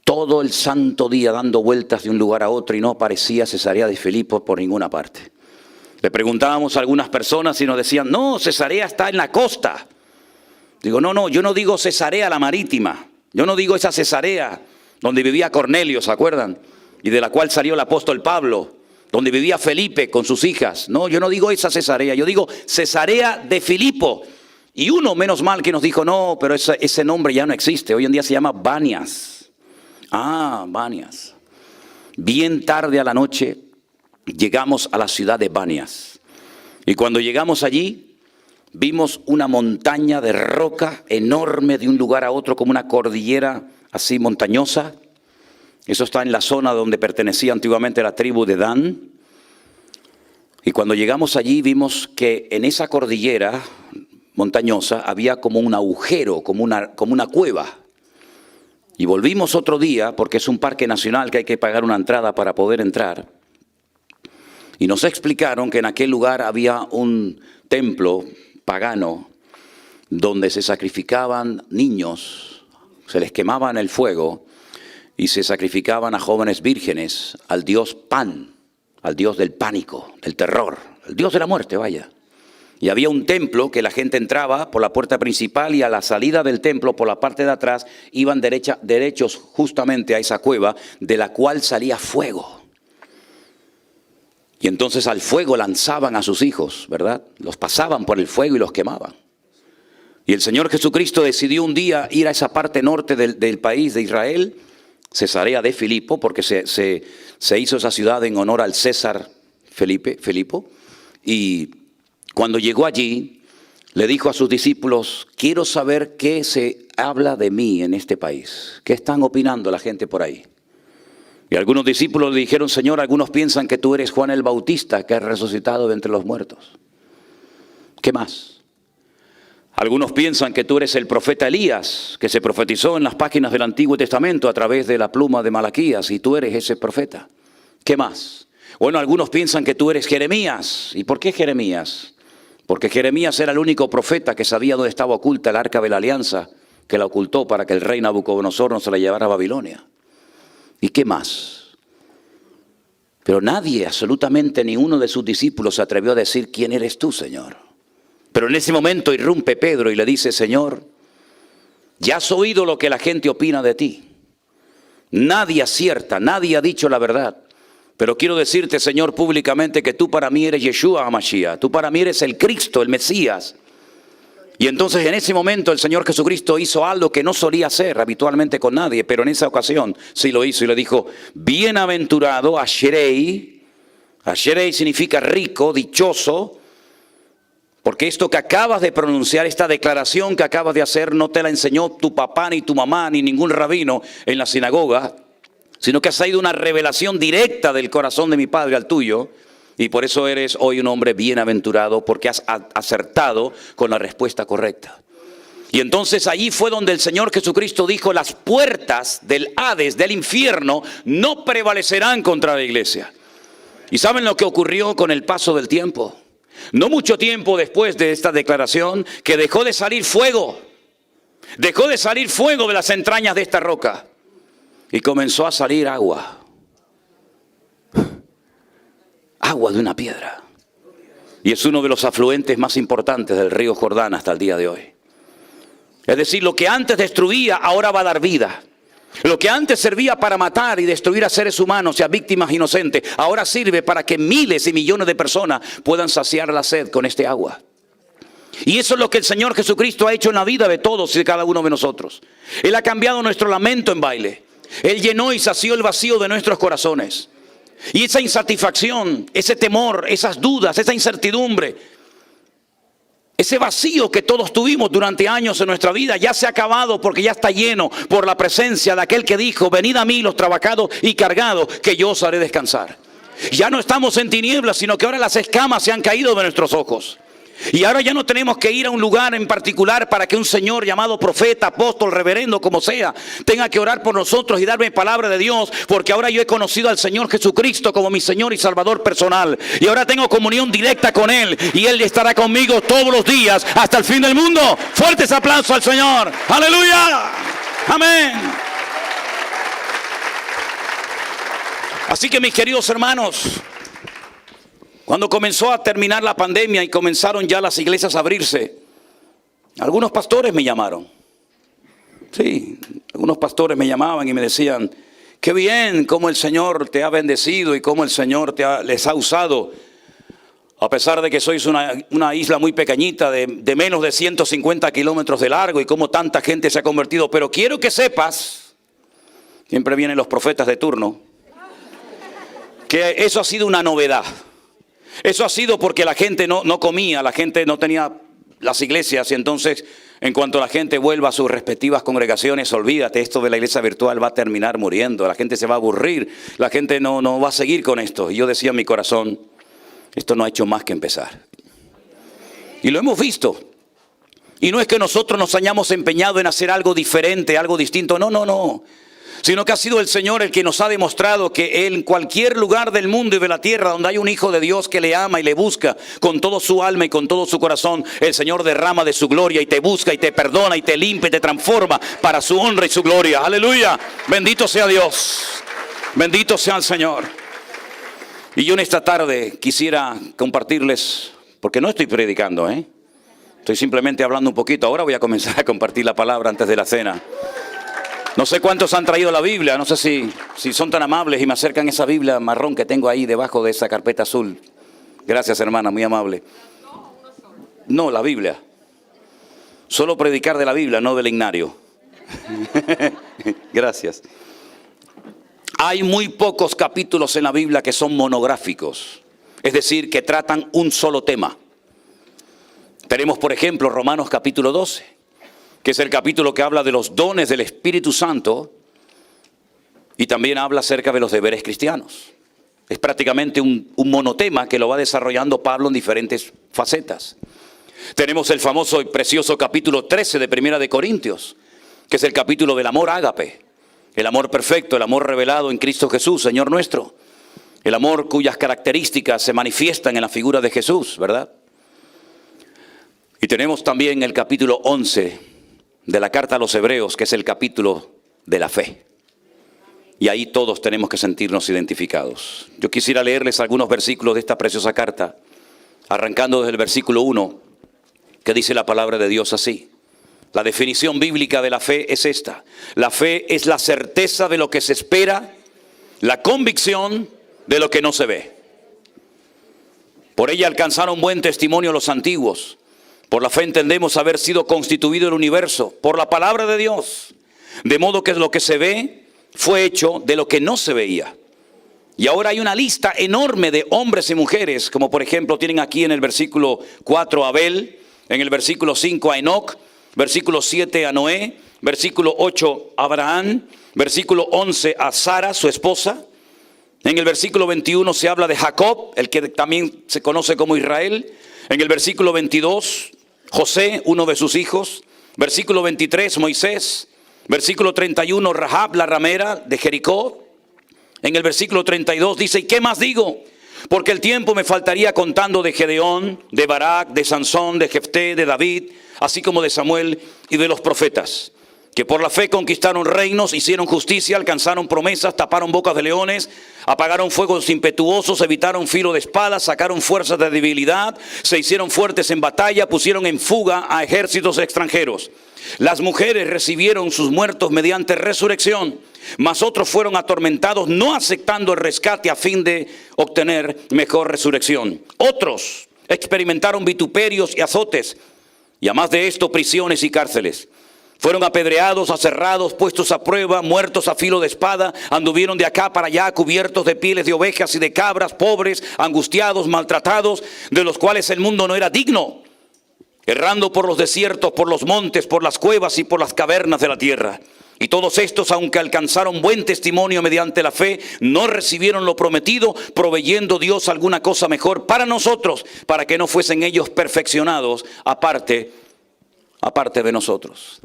Todo el santo día dando vueltas de un lugar a otro y no aparecía Cesarea de Filipo por ninguna parte. Le preguntábamos a algunas personas y nos decían, no, Cesarea está en la costa. Digo, no, yo no digo Cesarea la marítima, yo no digo esa Cesarea donde vivía Cornelio, ¿se acuerdan? Y de la cual salió el apóstol Pablo, donde vivía Felipe con sus hijas. No, yo no digo esa Cesarea, yo digo Cesarea de Filipo. Y uno, menos mal, que nos dijo, no, pero ese nombre ya no existe. Hoy en día se llama Banias. Banias. Bien tarde a la noche llegamos a la ciudad de Banias. Y cuando llegamos allí, vimos una montaña de roca enorme de un lugar a otro, como una cordillera así montañosa. Eso está en la zona donde pertenecía antiguamente la tribu de Dan. Y cuando llegamos allí vimos que en esa cordillera montañosa había como un agujero, como una cueva. Y volvimos otro día, porque es un parque nacional que hay que pagar una entrada para poder entrar. Y nos explicaron que en aquel lugar había un templo pagano donde se sacrificaban niños, se les quemaba en el fuego y se sacrificaban a jóvenes vírgenes al dios Pan, al dios del pánico, del terror, el dios de la muerte, vaya. Y había un templo que la gente entraba por la puerta principal y a la salida del templo, por la parte de atrás, iban derechos justamente a esa cueva de la cual salía fuego. Y entonces al fuego lanzaban a sus hijos, ¿verdad? Los pasaban por el fuego y los quemaban. Y el Señor Jesucristo decidió un día ir a esa parte norte del país de Israel, Cesarea de Filipo, porque se hizo esa ciudad en honor al César Filipo. Y cuando llegó allí, le dijo a sus discípulos, quiero saber qué se habla de mí en este país. ¿Qué están opinando la gente por ahí? Y algunos discípulos le dijeron, Señor, algunos piensan que tú eres Juan el Bautista, que has resucitado de entre los muertos. ¿Qué más? Algunos piensan que tú eres el profeta Elías, que se profetizó en las páginas del Antiguo Testamento a través de la pluma de Malaquías, y tú eres ese profeta. ¿Qué más? Bueno, algunos piensan que tú eres Jeremías. ¿Y por qué Jeremías? Porque Jeremías era el único profeta que sabía dónde estaba oculta el arca de la alianza, que la ocultó para que el rey Nabucodonosor no se la llevara a Babilonia. ¿Y qué más? Pero nadie, absolutamente ni uno de sus discípulos se atrevió a decir, ¿quién eres tú, Señor? Pero en ese momento irrumpe Pedro y le dice, Señor, ya has oído lo que la gente opina de ti. Nadie acierta, nadie ha dicho la verdad. Pero quiero decirte, Señor, públicamente que tú para mí eres Yeshua HaMashiach. Tú para mí eres el Cristo, el Mesías. Y entonces en ese momento el Señor Jesucristo hizo algo que no solía hacer habitualmente con nadie, pero en esa ocasión sí lo hizo y le dijo, bienaventurado, Asherei. Asherei significa rico, dichoso, porque esto que acabas de pronunciar, esta declaración que acabas de hacer, no te la enseñó tu papá, ni tu mamá, ni ningún rabino en la sinagoga, sino que ha sido una revelación directa del corazón de mi Padre al tuyo. Y por eso eres hoy un hombre bienaventurado, porque has acertado con la respuesta correcta. Y entonces allí fue donde el Señor Jesucristo dijo, las puertas del Hades, del infierno, no prevalecerán contra la iglesia. ¿Y saben lo que ocurrió con el paso del tiempo? No mucho tiempo después de esta declaración, que dejó de salir fuego. Dejó de salir fuego de las entrañas de esta roca. Y comenzó a salir agua. Agua de una piedra. Y es uno de los afluentes más importantes del río Jordán hasta el día de hoy. Es decir, lo que antes destruía ahora va a dar vida. Lo que antes servía para matar y destruir a seres humanos y a víctimas inocentes, ahora sirve para que miles y millones de personas puedan saciar la sed con este agua. Y eso es lo que el Señor Jesucristo ha hecho en la vida de todos y de cada uno de nosotros. Él ha cambiado nuestro lamento en baile. Él llenó y sació el vacío de nuestros corazones. Y esa insatisfacción, ese temor, esas dudas, esa incertidumbre, ese vacío que todos tuvimos durante años en nuestra vida ya se ha acabado, porque ya está lleno por la presencia de aquel que dijo, venid a mí los trabajados y cargados, que yo os haré descansar. Ya no estamos en tinieblas, sino que ahora las escamas se han caído de nuestros ojos. Y ahora ya no tenemos que ir a un lugar en particular para que un señor llamado profeta, apóstol, reverendo, como sea, tenga que orar por nosotros y darme palabra de Dios, porque ahora yo he conocido al Señor Jesucristo como mi Señor y Salvador personal. Y ahora tengo comunión directa con Él, y Él estará conmigo todos los días hasta el fin del mundo. Fuertes aplausos al Señor. ¡Aleluya! ¡Amén! Así que mis queridos hermanos, cuando comenzó a terminar la pandemia y comenzaron ya las iglesias a abrirse, algunos pastores me llamaron. Sí, Algunos pastores me llamaban y me decían, qué bien cómo el Señor te ha bendecido y cómo el Señor les ha usado. A pesar de que sois una isla muy pequeñita de menos de 150 kilómetros de largo y cómo tanta gente se ha convertido. Pero quiero que sepas, siempre vienen los profetas de turno, que eso ha sido una novedad. Eso ha sido porque la gente no comía, la gente no tenía las iglesias y entonces en cuanto la gente vuelva a sus respectivas congregaciones, olvídate, esto de la iglesia virtual va a terminar muriendo, la gente se va a aburrir, la gente no va a seguir con esto. Y yo decía en mi corazón, esto no ha hecho más que empezar. Y lo hemos visto. Y no es que nosotros nos hayamos empeñado en hacer algo diferente, algo distinto, no. Sino que ha sido el Señor el que nos ha demostrado que en cualquier lugar del mundo y de la tierra donde hay un hijo de Dios que le ama y le busca con todo su alma y con todo su corazón, el Señor derrama de su gloria y te busca y te perdona y te limpia y te transforma para su honra y su gloria. Aleluya. Bendito sea Dios. Bendito sea el Señor. Y yo en esta tarde quisiera compartirles, porque no estoy predicando, estoy simplemente hablando un poquito. Ahora voy a comenzar a compartir la palabra antes de la cena. No sé cuántos han traído la Biblia, no sé si son tan amables y me acercan esa Biblia marrón que tengo ahí debajo de esa carpeta azul. Gracias, hermana, muy amable. No, la Biblia. Solo predicar de la Biblia, no del ignario. Gracias. Hay muy pocos capítulos en la Biblia que son monográficos, es decir, que tratan un solo tema. Tenemos, por ejemplo, Romanos capítulo 12. Que es el capítulo que habla de los dones del Espíritu Santo y también habla acerca de los deberes cristianos. Es prácticamente un monotema que lo va desarrollando Pablo en diferentes facetas. Tenemos el famoso y precioso capítulo 13 de Primera de Corintios, que es el capítulo del amor ágape, el amor perfecto, el amor revelado en Cristo Jesús, Señor nuestro. El amor cuyas características se manifiestan en la figura de Jesús, ¿verdad? Y tenemos también el capítulo 11 de la carta a los Hebreos, que es el capítulo de la fe. Y ahí todos tenemos que sentirnos identificados. Yo quisiera leerles algunos versículos de esta preciosa carta, arrancando desde el versículo 1, que dice la palabra de Dios así. La definición bíblica de la fe es esta. La fe es la certeza de lo que se espera, la convicción de lo que no se ve. Por ella alcanzaron buen testimonio los antiguos. Por la fe entendemos haber sido constituido el universo por la palabra de Dios. De modo que lo que se ve fue hecho de lo que no se veía. Y ahora hay una lista enorme de hombres y mujeres, como por ejemplo tienen aquí en el versículo 4 a Abel, en el versículo 5 a Enoc, versículo 7 a Noé, versículo 8 a Abraham, versículo 11 a Sara, su esposa. En el versículo 21 se habla de Jacob, el que también se conoce como Israel. En el versículo 22, José, uno de sus hijos. Versículo 23, Moisés. Versículo 31, Rahab, la ramera de Jericó. En el versículo 32 dice, ¿y qué más digo? Porque el tiempo me faltaría contando de Gedeón, de Barak, de Sansón, de Jefté, de David, así como de Samuel y de los profetas, que por la fe conquistaron reinos, hicieron justicia, alcanzaron promesas, taparon bocas de leones, apagaron fuegos impetuosos, evitaron filo de espada, sacaron fuerzas de debilidad, se hicieron fuertes en batalla, pusieron en fuga a ejércitos extranjeros. Las mujeres recibieron sus muertos mediante resurrección, mas otros fueron atormentados, no aceptando el rescate a fin de obtener mejor resurrección. Otros experimentaron vituperios y azotes, y además de esto prisiones y cárceles. Fueron apedreados, aserrados, puestos a prueba, muertos a filo de espada, anduvieron de acá para allá cubiertos de pieles de ovejas y de cabras, pobres, angustiados, maltratados, de los cuales el mundo no era digno, errando por los desiertos, por los montes, por las cuevas y por las cavernas de la tierra. Y todos estos, aunque alcanzaron buen testimonio mediante la fe, no recibieron lo prometido, proveyendo Dios alguna cosa mejor para nosotros, para que no fuesen ellos perfeccionados aparte de nosotros.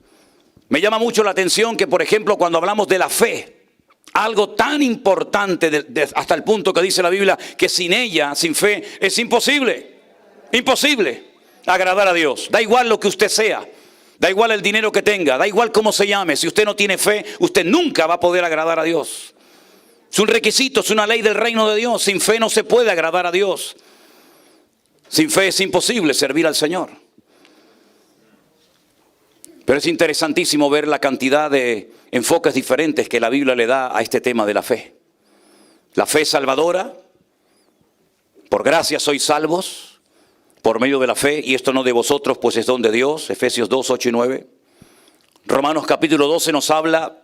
Me llama mucho la atención que, por ejemplo, cuando hablamos de la fe, algo tan importante hasta el punto que dice la Biblia que sin ella, sin fe, es imposible agradar a Dios. Da igual lo que usted sea, da igual el dinero que tenga, da igual cómo se llame. Si usted no tiene fe, usted nunca va a poder agradar a Dios. Es un requisito, es una ley del reino de Dios. Sin fe no se puede agradar a Dios. Sin fe es imposible servir al Señor. Pero es interesantísimo ver la cantidad de enfoques diferentes que la Biblia le da a este tema de la fe. La fe salvadora, por gracia sois salvos, por medio de la fe, y esto no de vosotros, pues es don de Dios, Efesios 2, 8 y 9. Romanos capítulo 12 nos habla,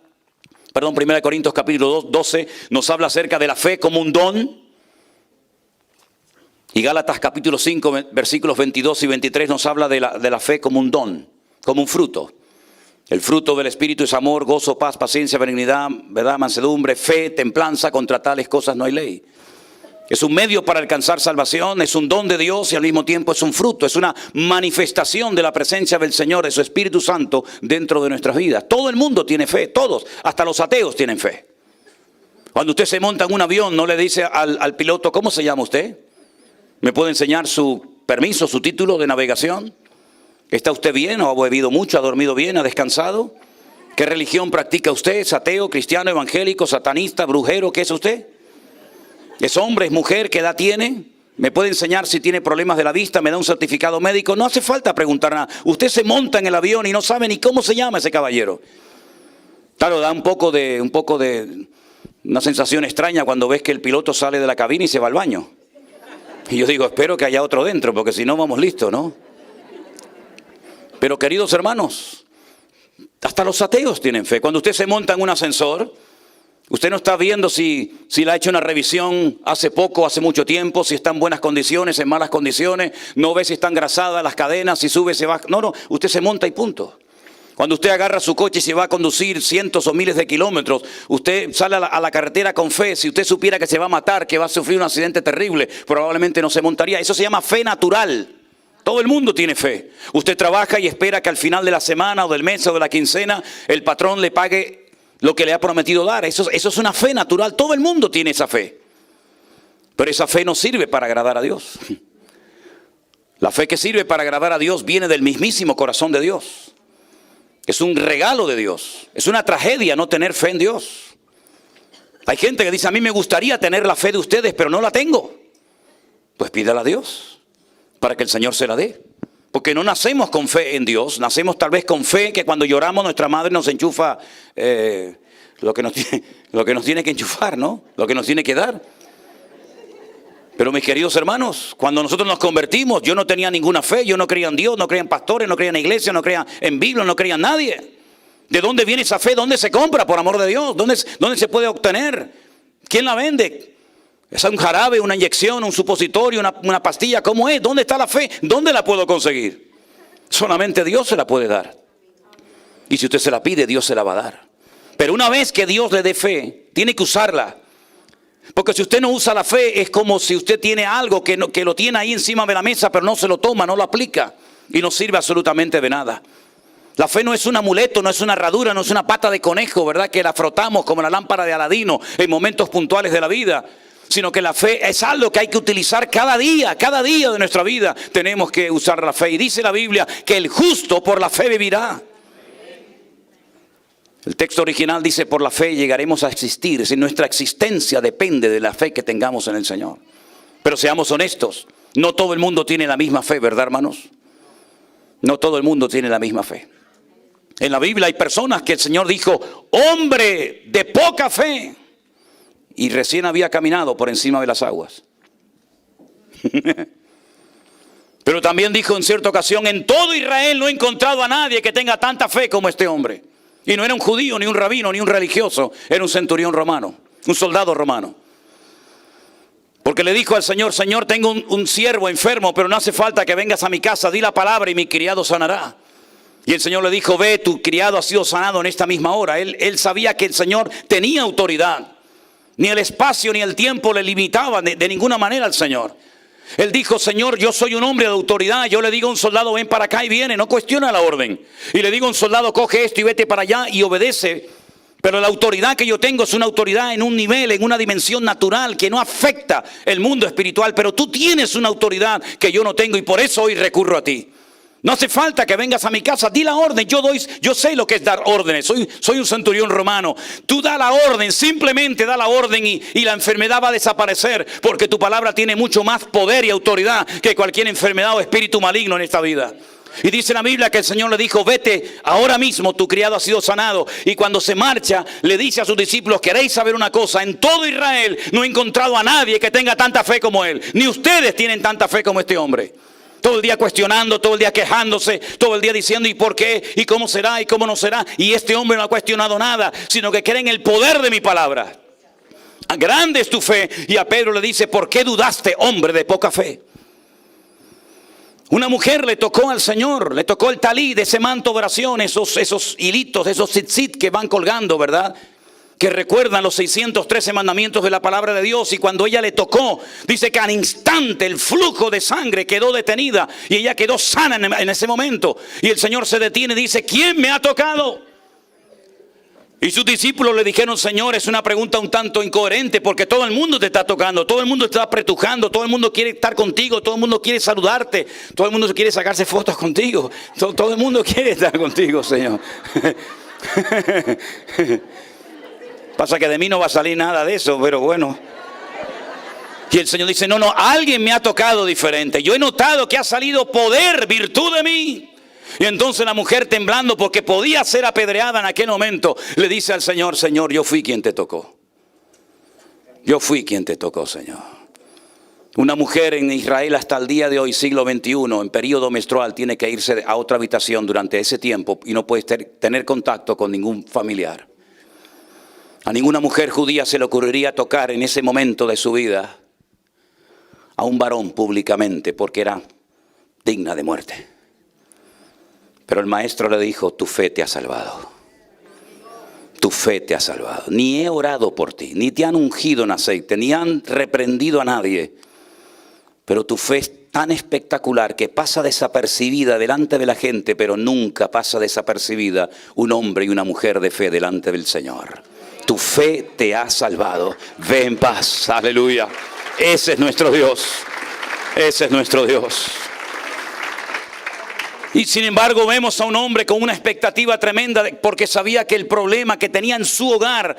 1 Corintios capítulo 12 nos habla acerca de la fe como un don. Y Gálatas capítulo 5, versículos 22 y 23 nos habla de la fe como un don, como un fruto. El fruto del Espíritu es amor, gozo, paz, paciencia, benignidad, verdad, mansedumbre, fe, templanza. Contra tales cosas no hay ley. Es un medio para alcanzar salvación, es un don de Dios y al mismo tiempo es un fruto. Es una manifestación de la presencia del Señor, de su Espíritu Santo dentro de nuestras vidas. Todo el mundo tiene fe, todos, hasta los ateos tienen fe. Cuando usted se monta en un avión, no le dice al piloto, ¿cómo se llama usted? ¿Me puede enseñar su permiso, su título de navegación? ¿Está usted bien? ¿O ha bebido mucho? ¿Ha dormido bien? ¿Ha descansado? ¿Qué religión practica usted? ¿Es ateo, cristiano, evangélico, satanista, brujero? ¿Qué es usted? ¿Es hombre, es mujer? ¿Qué edad tiene? ¿Me puede enseñar si tiene problemas de la vista? ¿Me da un certificado médico? No hace falta preguntar nada. Usted se monta en el avión y no sabe ni cómo se llama ese caballero. Claro, da un poco de una sensación extraña cuando ves que el piloto sale de la cabina y se va al baño. Y yo digo, espero que haya otro dentro, porque si no vamos listos, ¿no? Pero queridos hermanos, hasta los ateos tienen fe. Cuando usted se monta en un ascensor, usted no está viendo si le ha hecho una revisión hace poco, hace mucho tiempo, si está en buenas condiciones, en malas condiciones, no ve si están engrasadas las cadenas, si sube, se baja. No, usted se monta y punto. Cuando usted agarra su coche y se va a conducir cientos o miles de kilómetros, usted sale a la carretera con fe. Si usted supiera que se va a matar, que va a sufrir un accidente terrible, probablemente no se montaría. Eso se llama fe natural. Todo el mundo tiene fe. Usted trabaja y espera que al final de la semana o del mes o de la quincena el patrón le pague lo que le ha prometido dar. Eso es una fe natural. Todo el mundo tiene esa fe. Pero esa fe no sirve para agradar a Dios. La fe que sirve para agradar a Dios viene del mismísimo corazón de Dios. Es un regalo de Dios. Es una tragedia no tener fe en Dios. Hay gente que dice, a mí me gustaría tener la fe de ustedes, pero no la tengo. Pues pídala a Dios para que el Señor se la dé. Porque no nacemos con fe en Dios, nacemos tal vez con fe que cuando lloramos nuestra madre nos enchufa lo que nos tiene que enchufar, ¿no? Lo que nos tiene que dar. Pero mis queridos hermanos, cuando nosotros nos convertimos, yo no tenía ninguna fe, yo no creía en Dios, no creía en pastores, no creía en iglesia, no creía en Biblia, no creía en nadie. ¿De dónde viene esa fe? ¿Dónde se compra, por amor de Dios? ¿Dónde se puede obtener? ¿Quién la vende? ¿Es un jarabe, una inyección, un supositorio, una pastilla? ¿Cómo es? ¿Dónde está la fe? ¿Dónde la puedo conseguir? Solamente Dios se la puede dar. Y si usted se la pide, Dios se la va a dar. Pero una vez que Dios le dé fe, tiene que usarla. Porque si usted no usa la fe, es como si usted tiene algo que lo tiene ahí encima de la mesa, pero no se lo toma, no lo aplica. Y no sirve absolutamente de nada. La fe no es un amuleto, no es una herradura, no es una pata de conejo, ¿verdad? Que la frotamos como la lámpara de Aladino en momentos puntuales de la vida. Sino que la fe es algo que hay que utilizar cada día de nuestra vida. Tenemos que usar la fe. Y dice la Biblia que el justo por la fe vivirá. El texto original dice, por la fe llegaremos a existir. Es decir, nuestra existencia depende de la fe que tengamos en el Señor. Pero seamos honestos, no todo el mundo tiene la misma fe, ¿verdad, hermanos? No todo el mundo tiene la misma fe. En la Biblia hay personas que el Señor dijo, hombre de poca fe. Y recién había caminado por encima de las aguas. Pero también dijo en cierta ocasión, en todo Israel no he encontrado a nadie que tenga tanta fe como este hombre. Y no era un judío, ni un rabino, ni un religioso. Era un centurión romano, un soldado romano. Porque le dijo al Señor, Señor, tengo un siervo enfermo, pero no hace falta que vengas a mi casa. Di la palabra y mi criado sanará. Y el Señor le dijo, ve, tu criado ha sido sanado en esta misma hora. Él sabía que el Señor tenía autoridad. Ni el espacio ni el tiempo le limitaban de ninguna manera al Señor. Él dijo, Señor, yo soy un hombre de autoridad. Yo le digo a un soldado, ven para acá y viene. No cuestiona la orden. Y le digo a un soldado, coge esto y vete para allá y obedece. Pero la autoridad que yo tengo es una autoridad en un nivel, en una dimensión natural que no afecta el mundo espiritual. Pero tú tienes una autoridad que yo no tengo y por eso hoy recurro a ti. No hace falta que vengas a mi casa, di la orden, yo sé lo que es dar órdenes, soy un centurión romano. Tú da la orden, simplemente da la orden y la enfermedad va a desaparecer, porque tu palabra tiene mucho más poder y autoridad que cualquier enfermedad o espíritu maligno en esta vida. Y dice la Biblia que el Señor le dijo, vete, ahora mismo tu criado ha sido sanado. Y cuando se marcha, le dice a sus discípulos, queréis saber una cosa, en todo Israel no he encontrado a nadie que tenga tanta fe como él. Ni ustedes tienen tanta fe como este hombre. Todo el día cuestionando, todo el día quejándose, todo el día diciendo ¿y por qué? ¿Y cómo será? ¿Y cómo no será? Y este hombre no ha cuestionado nada, sino que cree en el poder de mi palabra. Grande es tu fe. Y a Pedro le dice, ¿por qué dudaste, hombre de poca fe? Una mujer le tocó al Señor, le tocó el talí de ese manto de oración, esos hilitos, esos tzitzit que van colgando, ¿verdad? Que recuerdan los 613 mandamientos de la palabra de Dios. Y cuando ella le tocó, dice que al instante el flujo de sangre quedó detenida y ella quedó sana en ese momento. Y el Señor se detiene y dice, ¿quién me ha tocado? Y sus discípulos le dijeron, Señor, es una pregunta un tanto incoherente porque todo el mundo te está tocando, todo el mundo te está apretujando, todo el mundo quiere estar contigo, todo el mundo quiere saludarte, todo el mundo quiere sacarse fotos contigo, todo el mundo quiere estar contigo, Señor. Pasa que de mí no va a salir nada de eso, pero bueno. Y el Señor dice, no, alguien me ha tocado diferente. Yo he notado que ha salido poder, virtud de mí. Y entonces la mujer, temblando porque podía ser apedreada en aquel momento, le dice al Señor, Señor, yo fui quien te tocó. Yo fui quien te tocó, Señor. Una mujer en Israel hasta el día de hoy, siglo XXI, en periodo menstrual, tiene que irse a otra habitación durante ese tiempo y no puede tener contacto con ningún familiar. A ninguna mujer judía se le ocurriría tocar en ese momento de su vida a un varón públicamente porque era digna de muerte. Pero el maestro le dijo, tu fe te ha salvado. Tu fe te ha salvado. Ni he orado por ti, ni te han ungido en aceite, ni han reprendido a nadie. Pero tu fe es tan espectacular que pasa desapercibida delante de la gente, pero nunca pasa desapercibida un hombre y una mujer de fe delante del Señor. Tu fe te ha salvado. Ve en paz. Aleluya. Ese es nuestro Dios. Ese es nuestro Dios. Y sin embargo vemos a un hombre con una expectativa tremenda porque sabía que el problema que tenía en su hogar,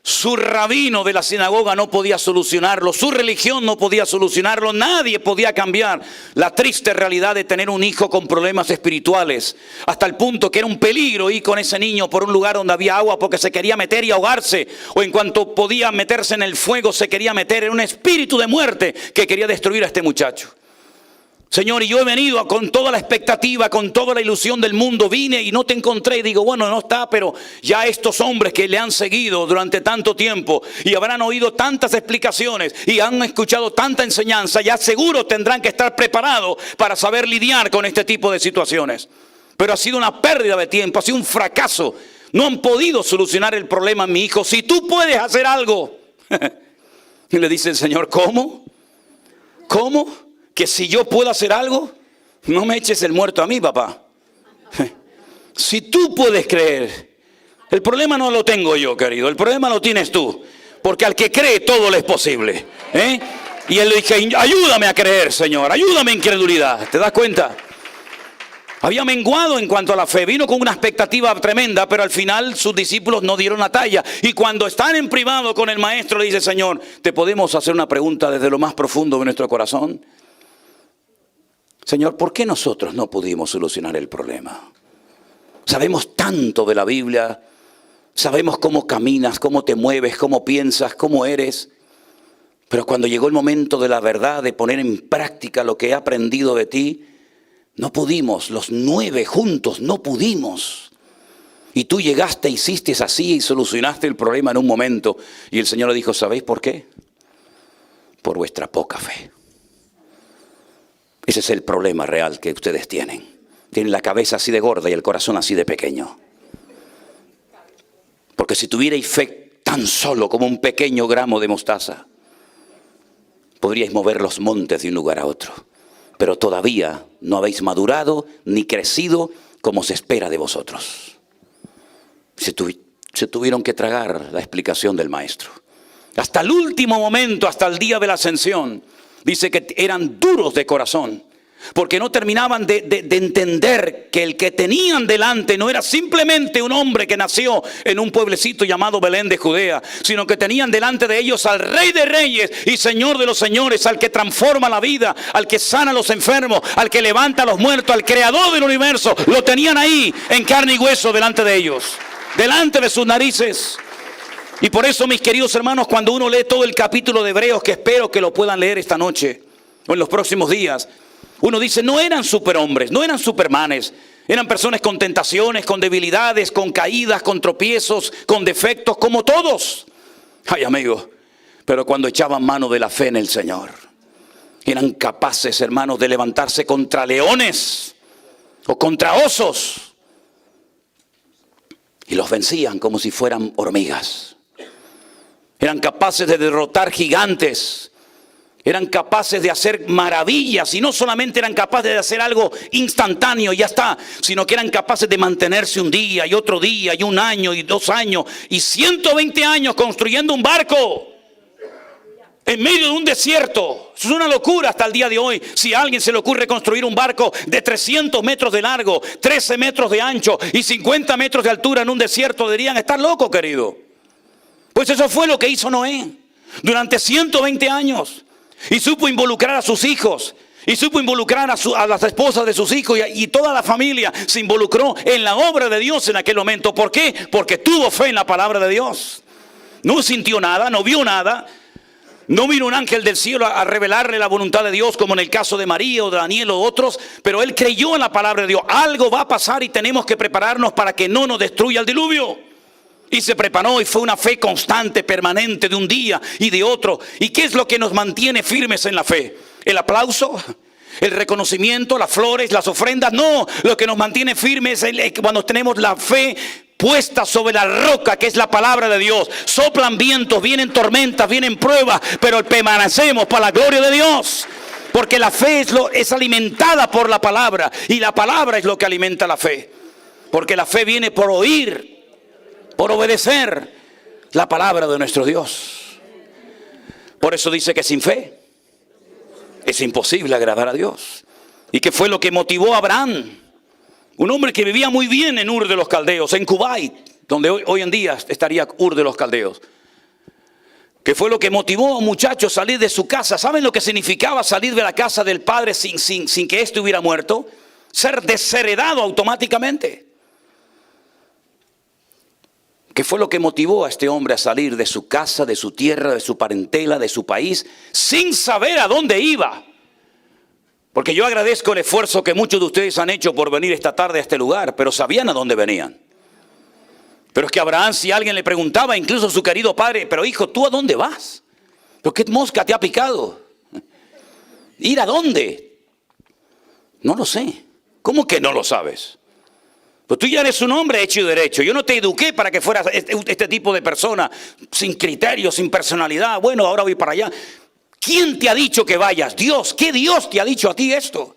su rabino de la sinagoga no podía solucionarlo, su religión no podía solucionarlo, nadie podía cambiar la triste realidad de tener un hijo con problemas espirituales, hasta el punto que era un peligro ir con ese niño por un lugar donde había agua porque se quería meter y ahogarse, o en cuanto podía meterse en el fuego se quería meter en un espíritu de muerte que quería destruir a este muchacho. Señor, y yo he venido con toda la expectativa, con toda la ilusión del mundo, vine y no te encontré y digo, bueno, no está, pero ya estos hombres que le han seguido durante tanto tiempo y habrán oído tantas explicaciones y han escuchado tanta enseñanza, ya seguro tendrán que estar preparados para saber lidiar con este tipo de situaciones. Pero ha sido una pérdida de tiempo, ha sido un fracaso. No han podido solucionar el problema, mi hijo. Si tú puedes hacer algo. Y le dice el Señor, ¿cómo? ¿Cómo? Que si yo puedo hacer algo, no me eches el muerto a mí, papá. Si tú puedes creer, el problema no lo tengo yo, querido, el problema lo tienes tú. Porque al que cree todo le es posible. Y él le dije, ayúdame a creer, Señor, ayúdame en incredulidad. ¿Te das cuenta? Había menguado en cuanto a la fe, vino con una expectativa tremenda, pero al final sus discípulos no dieron la talla. Y cuando están en privado con el maestro, le dice, Señor, ¿te podemos hacer una pregunta desde lo más profundo de nuestro corazón? Señor, ¿por qué nosotros no pudimos solucionar el problema? Sabemos tanto de la Biblia, sabemos cómo caminas, cómo te mueves, cómo piensas, cómo eres. Pero cuando llegó el momento de la verdad, de poner en práctica lo que he aprendido de ti, no pudimos, los 9 juntos no pudimos. Y tú llegaste, hiciste así y solucionaste el problema en un momento. Y el Señor le dijo, ¿sabéis por qué? Por vuestra poca fe. Ese es el problema real que ustedes tienen. Tienen la cabeza así de gorda y el corazón así de pequeño. Porque si tuvierais fe tan solo como un pequeño gramo de mostaza, podríais mover los montes de un lugar a otro. Pero todavía no habéis madurado ni crecido como se espera de vosotros. Se tuvieron que tragar la explicación del maestro. Hasta el último momento, hasta el día de la ascensión. Dice que eran duros de corazón. Porque no terminaban de entender que el que tenían delante no era simplemente un hombre que nació en un pueblecito llamado Belén de Judea, sino que tenían delante de ellos al Rey de Reyes y Señor de los Señores, al que transforma la vida, al que sana a los enfermos, al que levanta a los muertos, al creador del universo. Lo tenían ahí en carne y hueso delante de ellos, delante de sus narices. Y por eso, mis queridos hermanos, cuando uno lee todo el capítulo de Hebreos, que espero que lo puedan leer esta noche o en los próximos días, uno dice, no eran superhombres, no eran supermanes. Eran personas con tentaciones, con debilidades, con caídas, con tropiezos, con defectos, como todos. Ay, amigo, pero cuando echaban mano de la fe en el Señor, eran capaces, hermanos, de levantarse contra leones o contra osos. Y los vencían como si fueran hormigas. Eran capaces de derrotar gigantes. Eran capaces de hacer maravillas, y no solamente eran capaces de hacer algo instantáneo y ya está, sino que eran capaces de mantenerse un día y otro día y un año y 2 años y 120 años construyendo un barco en medio de un desierto. Es una locura hasta el día de hoy. Si a alguien se le ocurre construir un barco de 300 metros de largo, 13 metros de ancho y 50 metros de altura en un desierto, dirían, estás loco, querido. Pues eso fue lo que hizo Noé durante 120 años. Y supo involucrar a sus hijos. Y supo involucrar a las esposas de sus hijos. Y toda la familia se involucró en la obra de Dios en aquel momento. ¿Por qué? Porque tuvo fe en la palabra de Dios. No sintió nada, no vio nada. No vino un ángel del cielo a revelarle la voluntad de Dios, como en el caso de María o de Daniel o otros. Pero él creyó en la palabra de Dios. Algo va a pasar y tenemos que prepararnos para que no nos destruya el diluvio. Y se preparó, y fue una fe constante, permanente, de un día y de otro. ¿Y qué es lo que nos mantiene firmes en la fe? ¿El aplauso? ¿El reconocimiento? ¿Las flores? ¿Las ofrendas? No, lo que nos mantiene firmes es cuando tenemos la fe puesta sobre la roca, que es la palabra de Dios. Soplan vientos, vienen tormentas, vienen pruebas, pero permanecemos para la gloria de Dios. Porque la fe es alimentada por la palabra, y la palabra es lo que alimenta la fe. Porque la fe viene por oír, por obedecer la palabra de nuestro Dios. Por eso dice que sin fe es imposible agradar a Dios. ¿Y qué fue lo que motivó a Abraham? Un hombre que vivía muy bien en Ur de los Caldeos, en Kuwait, donde hoy en día estaría Ur de los Caldeos. ¿Qué fue lo que motivó a un muchacho a salir de su casa? ¿Saben lo que significaba salir de la casa del padre sin que éste hubiera muerto? Ser desheredado automáticamente. ¿Qué fue lo que motivó a este hombre a salir de su casa, de su tierra, de su parentela, de su país, sin saber a dónde iba? Porque yo agradezco el esfuerzo que muchos de ustedes han hecho por venir esta tarde a este lugar, pero sabían a dónde venían. Pero es que Abraham, si alguien le preguntaba, incluso su querido padre, pero hijo, ¿tú a dónde vas? ¿Pero qué mosca te ha picado? ¿Ir a dónde? No lo sé. ¿Cómo que no lo sabes? Pues tú ya eres un hombre hecho y derecho. Yo no te eduqué para que fueras este tipo de persona, sin criterio, sin personalidad. Bueno, ahora voy para allá. ¿Quién te ha dicho que vayas? Dios. ¿Qué Dios te ha dicho a ti esto?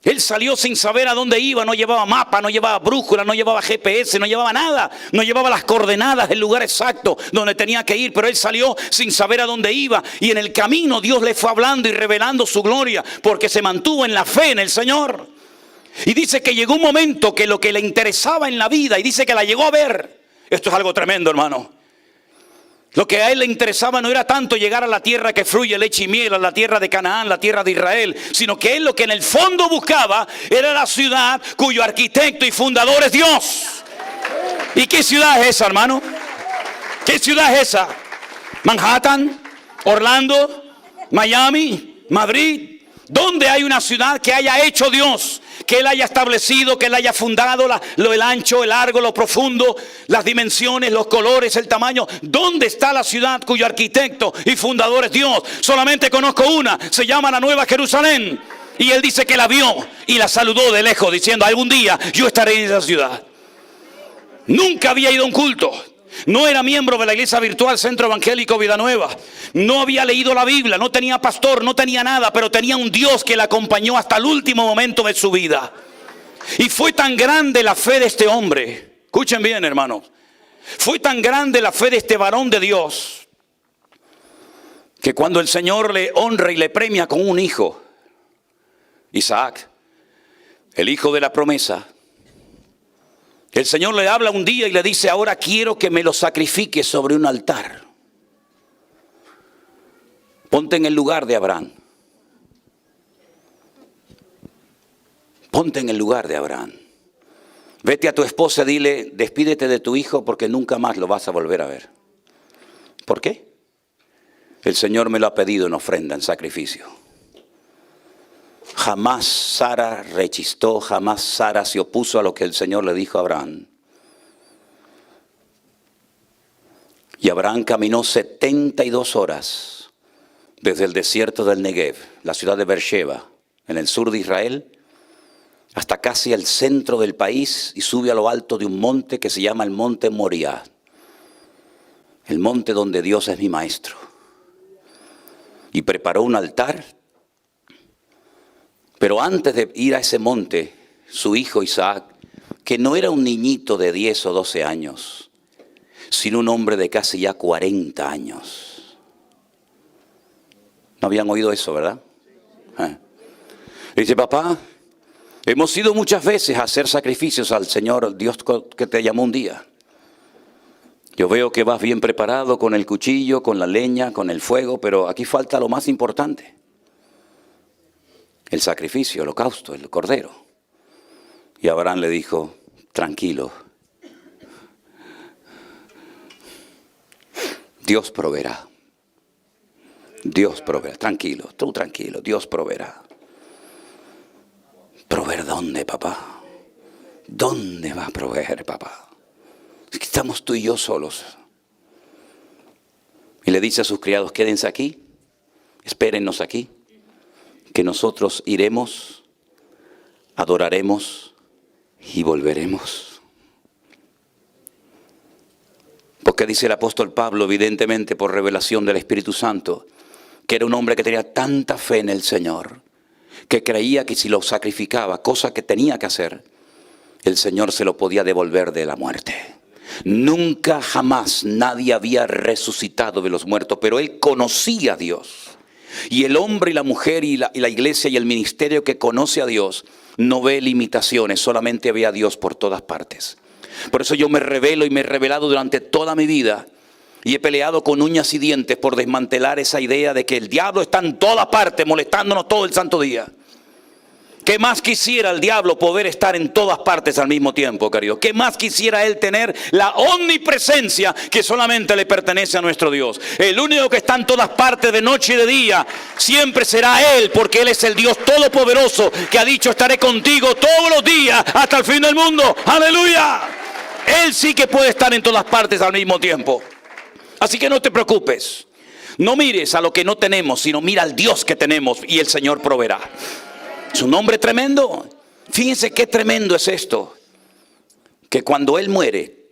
Él salió sin saber a dónde iba. No llevaba mapa, no llevaba brújula, no llevaba GPS, no llevaba nada. No llevaba las coordenadas del lugar exacto donde tenía que ir. Pero él salió sin saber a dónde iba. Y en el camino Dios le fue hablando y revelando su gloria, porque se mantuvo en la fe en el Señor. Y dice que llegó un momento que lo que le interesaba en la vida, y dice que la llegó a ver. Esto es algo tremendo, hermano. Lo que a él le interesaba no era tanto llegar a la tierra que fluye leche y miel, a la tierra de Canaán, la tierra de Israel, sino que él lo que en el fondo buscaba era la ciudad cuyo arquitecto y fundador es Dios. ¿Y qué ciudad es esa, hermano? ¿Qué ciudad es esa? ¿Manhattan? ¿Orlando? ¿Miami? ¿Madrid? ¿Dónde hay una ciudad que haya hecho Dios? Que Él haya establecido, que Él haya fundado el ancho, el largo, lo profundo, las dimensiones, los colores, el tamaño. ¿Dónde está la ciudad cuyo arquitecto y fundador es Dios? Solamente conozco una, se llama la Nueva Jerusalén. Y Él dice que la vio y la saludó de lejos, diciendo, algún día yo estaré en esa ciudad. Nunca había ido a un culto. No era miembro de la iglesia virtual Centro Evangélico Vida Nueva. No había leído la Biblia, no tenía pastor, no tenía nada, pero tenía un Dios que le acompañó hasta el último momento de su vida. Y fue tan grande la fe de este hombre. Escuchen bien, hermanos. Fue tan grande la fe de este varón de Dios, que cuando el Señor le honra y le premia con un hijo, Isaac, el hijo de la promesa, el Señor le habla un día y le dice, ahora quiero que me lo sacrifiques sobre un altar. Ponte en el lugar de Abraham. Ponte en el lugar de Abraham. Vete a tu esposa y dile, despídete de tu hijo porque nunca más lo vas a volver a ver. ¿Por qué? El Señor me lo ha pedido en ofrenda, en sacrificio. Jamás Sara rechistó, jamás Sara se opuso a lo que el Señor le dijo a Abraham. Y Abraham caminó 72 horas desde el desierto del Negev, la ciudad de Beersheba, en el sur de Israel, hasta casi el centro del país, y sube a lo alto de un monte que se llama el monte Moriah, el monte donde Dios es mi maestro. Y preparó un altar, pero antes de ir a ese monte, su hijo Isaac, que no era un niñito de 10 o 12 años, sino un hombre de casi ya 40 años. ¿No habían oído eso, verdad? Dice, papá, hemos ido muchas veces a hacer sacrificios al Señor, Dios que te llamó un día. Yo veo que vas bien preparado con el cuchillo, con la leña, con el fuego, pero aquí falta lo más importante. El sacrificio, el holocausto, el cordero. Y Abraham le dijo, tranquilo. Dios proveerá. Dios proveerá. Tranquilo, tú tranquilo, Dios proveerá. ¿Proveer dónde, papá? ¿Dónde va a proveer, papá? Es que estamos tú y yo solos. Y le dice a sus criados, quédense aquí, espérennos aquí, que nosotros iremos, adoraremos y volveremos. Porque dice el apóstol Pablo, evidentemente por revelación del Espíritu Santo, que era un hombre que tenía tanta fe en el Señor, que creía que si lo sacrificaba, cosa que tenía que hacer, el Señor se lo podía devolver de la muerte. Nunca jamás nadie había resucitado de los muertos, pero él conocía a Dios. Y el hombre y la mujer y la iglesia y el ministerio que conoce a Dios no ve limitaciones, solamente ve a Dios por todas partes. Por eso yo me revelo y me he revelado durante toda mi vida y he peleado con uñas y dientes por desmantelar esa idea de que el diablo está en todas partes molestándonos todo el santo día. ¿Qué más quisiera el diablo poder estar en todas partes al mismo tiempo, querido? ¿Qué más quisiera él tener la omnipresencia que solamente le pertenece a nuestro Dios? El único que está en todas partes de noche y de día siempre será Él, porque Él es el Dios todopoderoso que ha dicho estaré contigo todos los días hasta el fin del mundo. ¡Aleluya! Él sí que puede estar en todas partes al mismo tiempo. Así que no te preocupes. No mires a lo que no tenemos, sino mira al Dios que tenemos y el Señor proveerá. Es un hombre tremendo. Fíjense qué tremendo es esto. Que cuando él muere,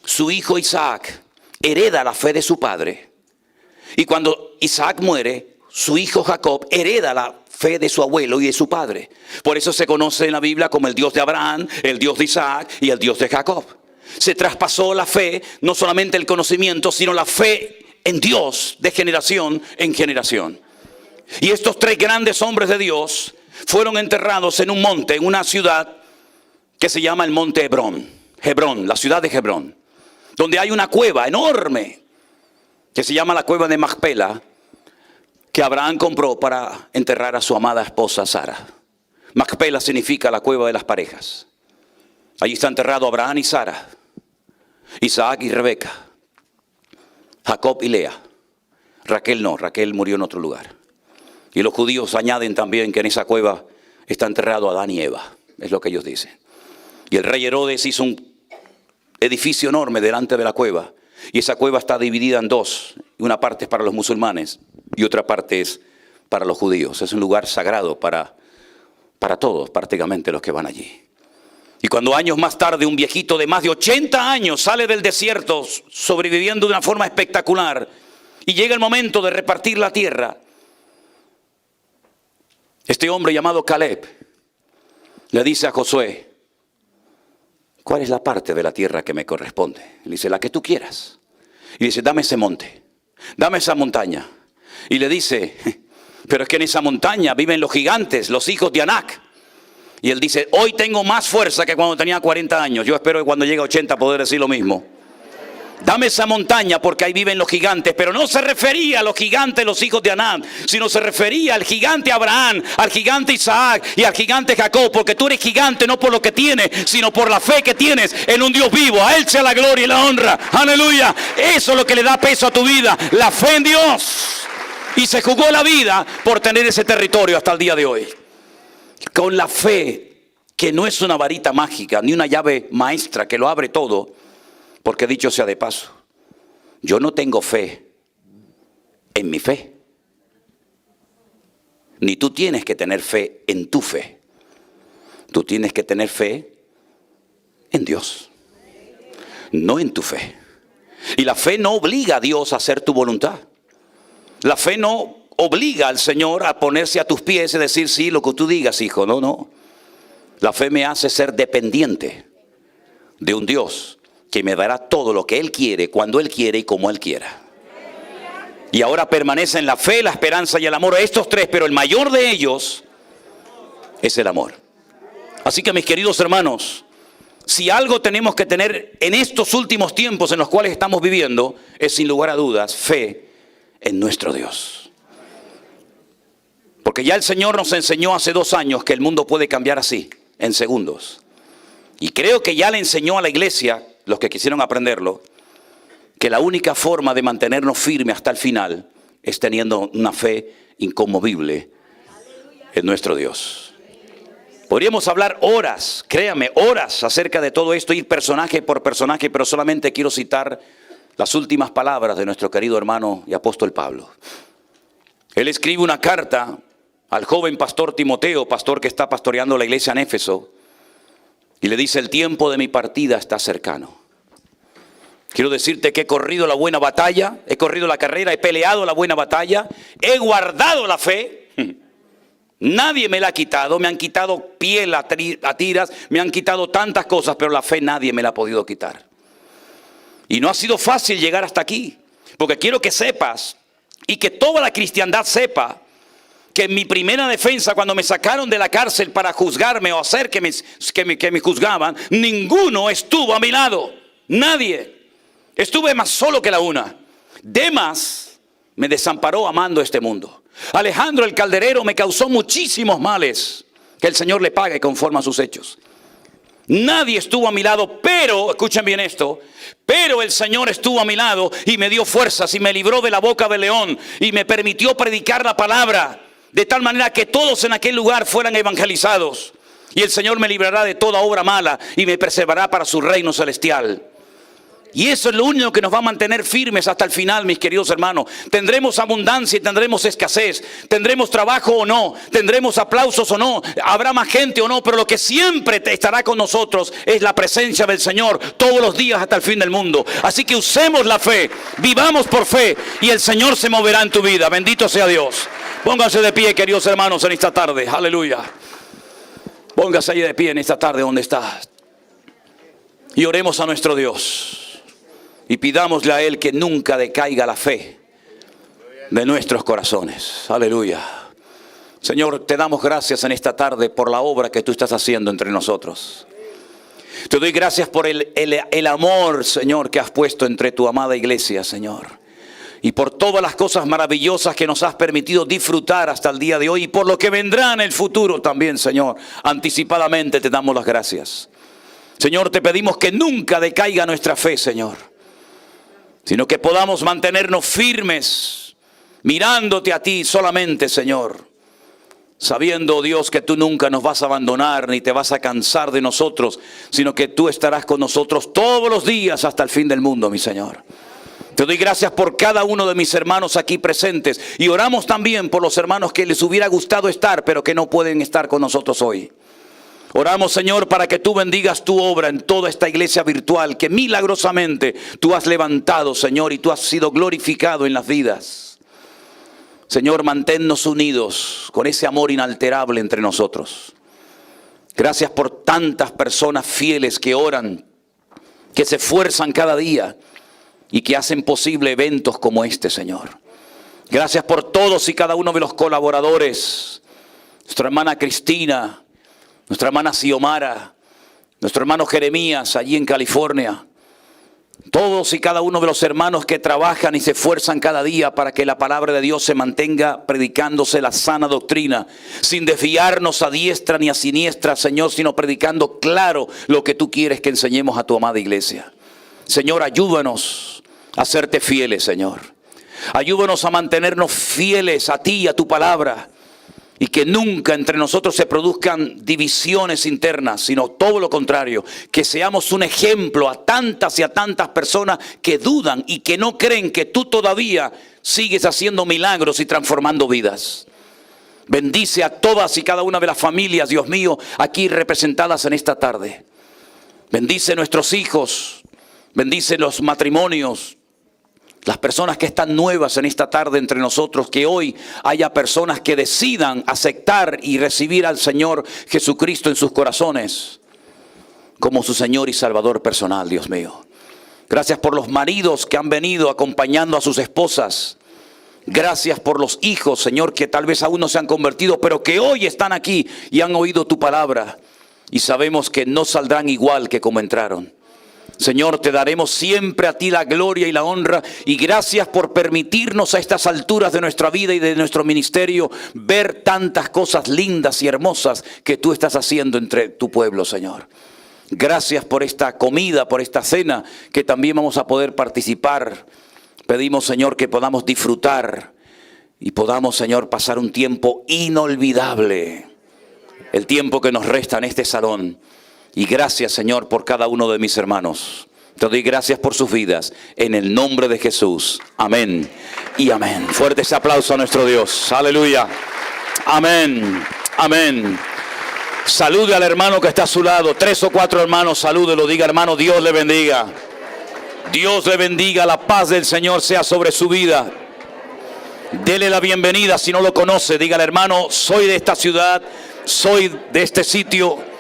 su hijo Isaac hereda la fe de su padre. Y cuando Isaac muere, su hijo Jacob hereda la fe de su abuelo y de su padre. Por eso se conoce en la Biblia como el Dios de Abraham, el Dios de Isaac y el Dios de Jacob. Se traspasó la fe, no solamente el conocimiento, sino la fe en Dios de generación en generación. Y estos tres grandes hombres de Dios fueron enterrados en un monte, en una ciudad que se llama el monte Hebrón. Hebrón, la ciudad de Hebrón, donde hay una cueva enorme que se llama la cueva de Macpela, que Abraham compró para enterrar a su amada esposa Sara. Macpela significa la cueva de las parejas. Allí está enterrado Abraham y Sara, Isaac y Rebeca, Jacob y Lea. Raquel no, Raquel murió en otro lugar. Y los judíos añaden también que en esa cueva está enterrado Adán y Eva. Es lo que ellos dicen. Y el rey Herodes hizo un edificio enorme delante de la cueva. Y esa cueva está dividida en dos. Una parte es para los musulmanes y otra parte es para los judíos. Es un lugar sagrado para todos, prácticamente los que van allí. Y cuando años más tarde un viejito de más de 80 años sale del desierto sobreviviendo de una forma espectacular y llega el momento de repartir la tierra, este hombre llamado Caleb le dice a Josué, ¿cuál es la parte de la tierra que me corresponde? Le dice, la que tú quieras. Y dice, dame ese monte, dame esa montaña. Y le dice, Pero es que en esa montaña viven los gigantes, los hijos de Anac. Y él dice, hoy tengo más fuerza que cuando tenía 40 años. Yo espero que cuando llegue a 80 poder decir lo mismo. Dame esa montaña porque ahí viven los gigantes. Pero no se refería a los gigantes, los hijos de Anac, sino se refería al gigante Abraham, al gigante Isaac y al gigante Jacob. Porque tú eres gigante no por lo que tienes, sino por la fe que tienes en un Dios vivo. A Él sea la gloria y la honra. Aleluya. Eso es lo que le da peso a tu vida, la fe en Dios. Y se jugó la vida por tener ese territorio hasta el día de hoy. Con la fe, que no es una varita mágica, ni una llave maestra que lo abre todo. Porque dicho sea de paso, yo no tengo fe en mi fe. Ni tú tienes que tener fe en tu fe. Tú tienes que tener fe en Dios, no en tu fe. Y la fe no obliga a Dios a hacer tu voluntad. La fe no obliga al Señor a ponerse a tus pies y decir, sí, lo que tú digas, hijo. No, no. La fe me hace ser dependiente de un Dios que me dará todo lo que Él quiere, cuando Él quiere y como Él quiera. Y ahora permanece en la fe, la esperanza y el amor. Estos tres, pero el mayor de ellos es el amor. Así que mis queridos hermanos, si algo tenemos que tener en estos últimos tiempos en los cuales estamos viviendo, es sin lugar a dudas fe en nuestro Dios. Porque ya el Señor nos enseñó hace 2 años que el mundo puede cambiar así, en segundos. Y creo que ya le enseñó a la iglesia, los que quisieron aprenderlo, que la única forma de mantenernos firmes hasta el final es teniendo una fe inconmovible en nuestro Dios. Podríamos hablar horas, créame, horas acerca de todo esto, ir personaje por personaje, pero solamente quiero citar las últimas palabras de nuestro querido hermano y apóstol Pablo. Él escribe una carta al joven pastor Timoteo, pastor que está pastoreando la iglesia en Éfeso, y le dice, el tiempo de mi partida está cercano. Quiero decirte que he corrido la buena batalla, he corrido la carrera, he peleado la buena batalla, he guardado la fe. Nadie me la ha quitado, me han quitado piel a tiras, me han quitado tantas cosas, pero la fe nadie me la ha podido quitar. Y no ha sido fácil llegar hasta aquí, porque quiero que sepas y que toda la cristiandad sepa que en mi primera defensa, cuando me sacaron de la cárcel para juzgarme o hacer que me juzgaban, ninguno estuvo a mi lado, nadie. Estuve más solo que la una. Demas me desamparó amando este mundo. Alejandro el calderero me causó muchísimos males, que el Señor le pague conforme a sus hechos. Nadie estuvo a mi lado, pero, escuchen bien esto, pero el Señor estuvo a mi lado y me dio fuerzas y me libró de la boca del león y me permitió predicar la palabra, de tal manera que todos en aquel lugar fueran evangelizados. Y el Señor me librará de toda obra mala y me preservará para su reino celestial. Y eso es lo único que nos va a mantener firmes hasta el final, mis queridos hermanos. Tendremos abundancia y tendremos escasez. Tendremos trabajo o no. Tendremos aplausos o no. Habrá más gente o no. Pero lo que siempre estará con nosotros es la presencia del Señor todos los días hasta el fin del mundo. Así que usemos la fe. Vivamos por fe. Y el Señor se moverá en tu vida. Bendito sea Dios. Pónganse de pie, queridos hermanos, en esta tarde. Aleluya. Póngase ahí de pie en esta tarde donde está. Y oremos a nuestro Dios. Y pidámosle a Él que nunca decaiga la fe de nuestros corazones. Aleluya. Señor, te damos gracias en esta tarde por la obra que tú estás haciendo entre nosotros. Te doy gracias por el amor, Señor, que has puesto entre tu amada iglesia, Señor. Y por todas las cosas maravillosas que nos has permitido disfrutar hasta el día de hoy. Y por lo que vendrá en el futuro también, Señor. Anticipadamente te damos las gracias. Señor, te pedimos que nunca decaiga nuestra fe, Señor. Sino que podamos mantenernos firmes, mirándote a ti solamente, Señor. Sabiendo, Dios, que tú nunca nos vas a abandonar, ni te vas a cansar de nosotros, sino que tú estarás con nosotros todos los días hasta el fin del mundo, mi Señor. Te doy gracias por cada uno de mis hermanos aquí presentes. Y oramos también por los hermanos que les hubiera gustado estar, pero que no pueden estar con nosotros hoy. Oramos, Señor, para que tú bendigas tu obra en toda esta iglesia virtual, que milagrosamente tú has levantado, Señor, y tú has sido glorificado en las vidas. Señor, manténnos unidos con ese amor inalterable entre nosotros. Gracias por tantas personas fieles que oran, que se esfuerzan cada día y que hacen posible eventos como este, Señor. Gracias por todos y cada uno de los colaboradores. Nuestra hermana Cristina, nuestra hermana Xiomara, nuestro hermano Jeremías allí en California. Todos y cada uno de los hermanos que trabajan y se esfuerzan cada día para que la palabra de Dios se mantenga predicándose la sana doctrina, sin desviarnos a diestra ni a siniestra, Señor, sino predicando claro lo que tú quieres que enseñemos a tu amada iglesia. Señor, ayúdanos a serte fieles, Señor. Ayúdanos a mantenernos fieles a ti y a tu palabra. Y que nunca entre nosotros se produzcan divisiones internas, sino todo lo contrario. Que seamos un ejemplo a tantas y a tantas personas que dudan y que no creen que tú todavía sigues haciendo milagros y transformando vidas. Bendice a todas y cada una de las familias, Dios mío, aquí representadas en esta tarde. Bendice nuestros hijos, bendice los matrimonios. Las personas que están nuevas en esta tarde entre nosotros, que hoy haya personas que decidan aceptar y recibir al Señor Jesucristo en sus corazones como su Señor y Salvador personal, Dios mío. Gracias por los maridos que han venido acompañando a sus esposas. Gracias por los hijos, Señor, que tal vez aún no se han convertido, pero que hoy están aquí y han oído tu palabra. Y sabemos que no saldrán igual que como entraron. Señor, te daremos siempre a ti la gloria y la honra, y gracias por permitirnos a estas alturas de nuestra vida y de nuestro ministerio ver tantas cosas lindas y hermosas que tú estás haciendo entre tu pueblo, Señor. Gracias por esta comida, por esta cena que también vamos a poder participar. Pedimos, Señor, que podamos disfrutar y podamos, Señor, pasar un tiempo inolvidable, el tiempo que nos resta en este salón. Y gracias, Señor, por cada uno de mis hermanos. Te doy gracias por sus vidas. En el nombre de Jesús. Amén y amén. Fuerte ese aplauso a nuestro Dios. Aleluya. Amén. Amén. Salude al hermano que está a su lado. 3 o 4 hermanos, salúdelo. Diga, hermano, Dios le bendiga. Dios le bendiga. La paz del Señor sea sobre su vida. Dele la bienvenida si no lo conoce. Diga, hermano, soy de esta ciudad. Soy de este sitio.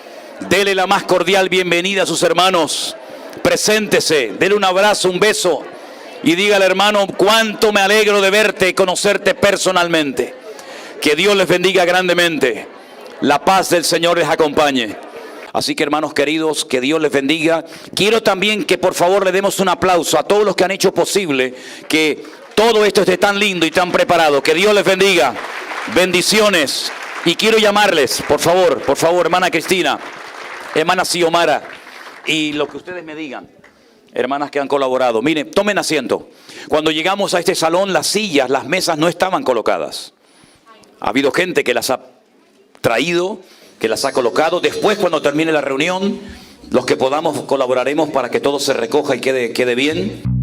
Dele la más cordial bienvenida a sus hermanos. Preséntese, dele un abrazo, un beso. Y dígale, hermano, cuánto me alegro de verte y conocerte personalmente. Que Dios les bendiga grandemente. La paz del Señor les acompañe. Así que, hermanos queridos, que Dios les bendiga. Quiero también que por favor le demos un aplauso a todos los que han hecho posible que todo esto esté tan lindo y tan preparado. Que Dios les bendiga. Bendiciones. Y quiero llamarles, por favor, hermana Cristina, hermana Xiomara, y lo que ustedes me digan, hermanas que han colaborado. Miren, tomen asiento. Cuando llegamos a este salón, las sillas, las mesas no estaban colocadas. Ha habido gente que las ha traído, que las ha colocado. Después, cuando termine la reunión, los que podamos colaboraremos para que todo se recoja y quede bien.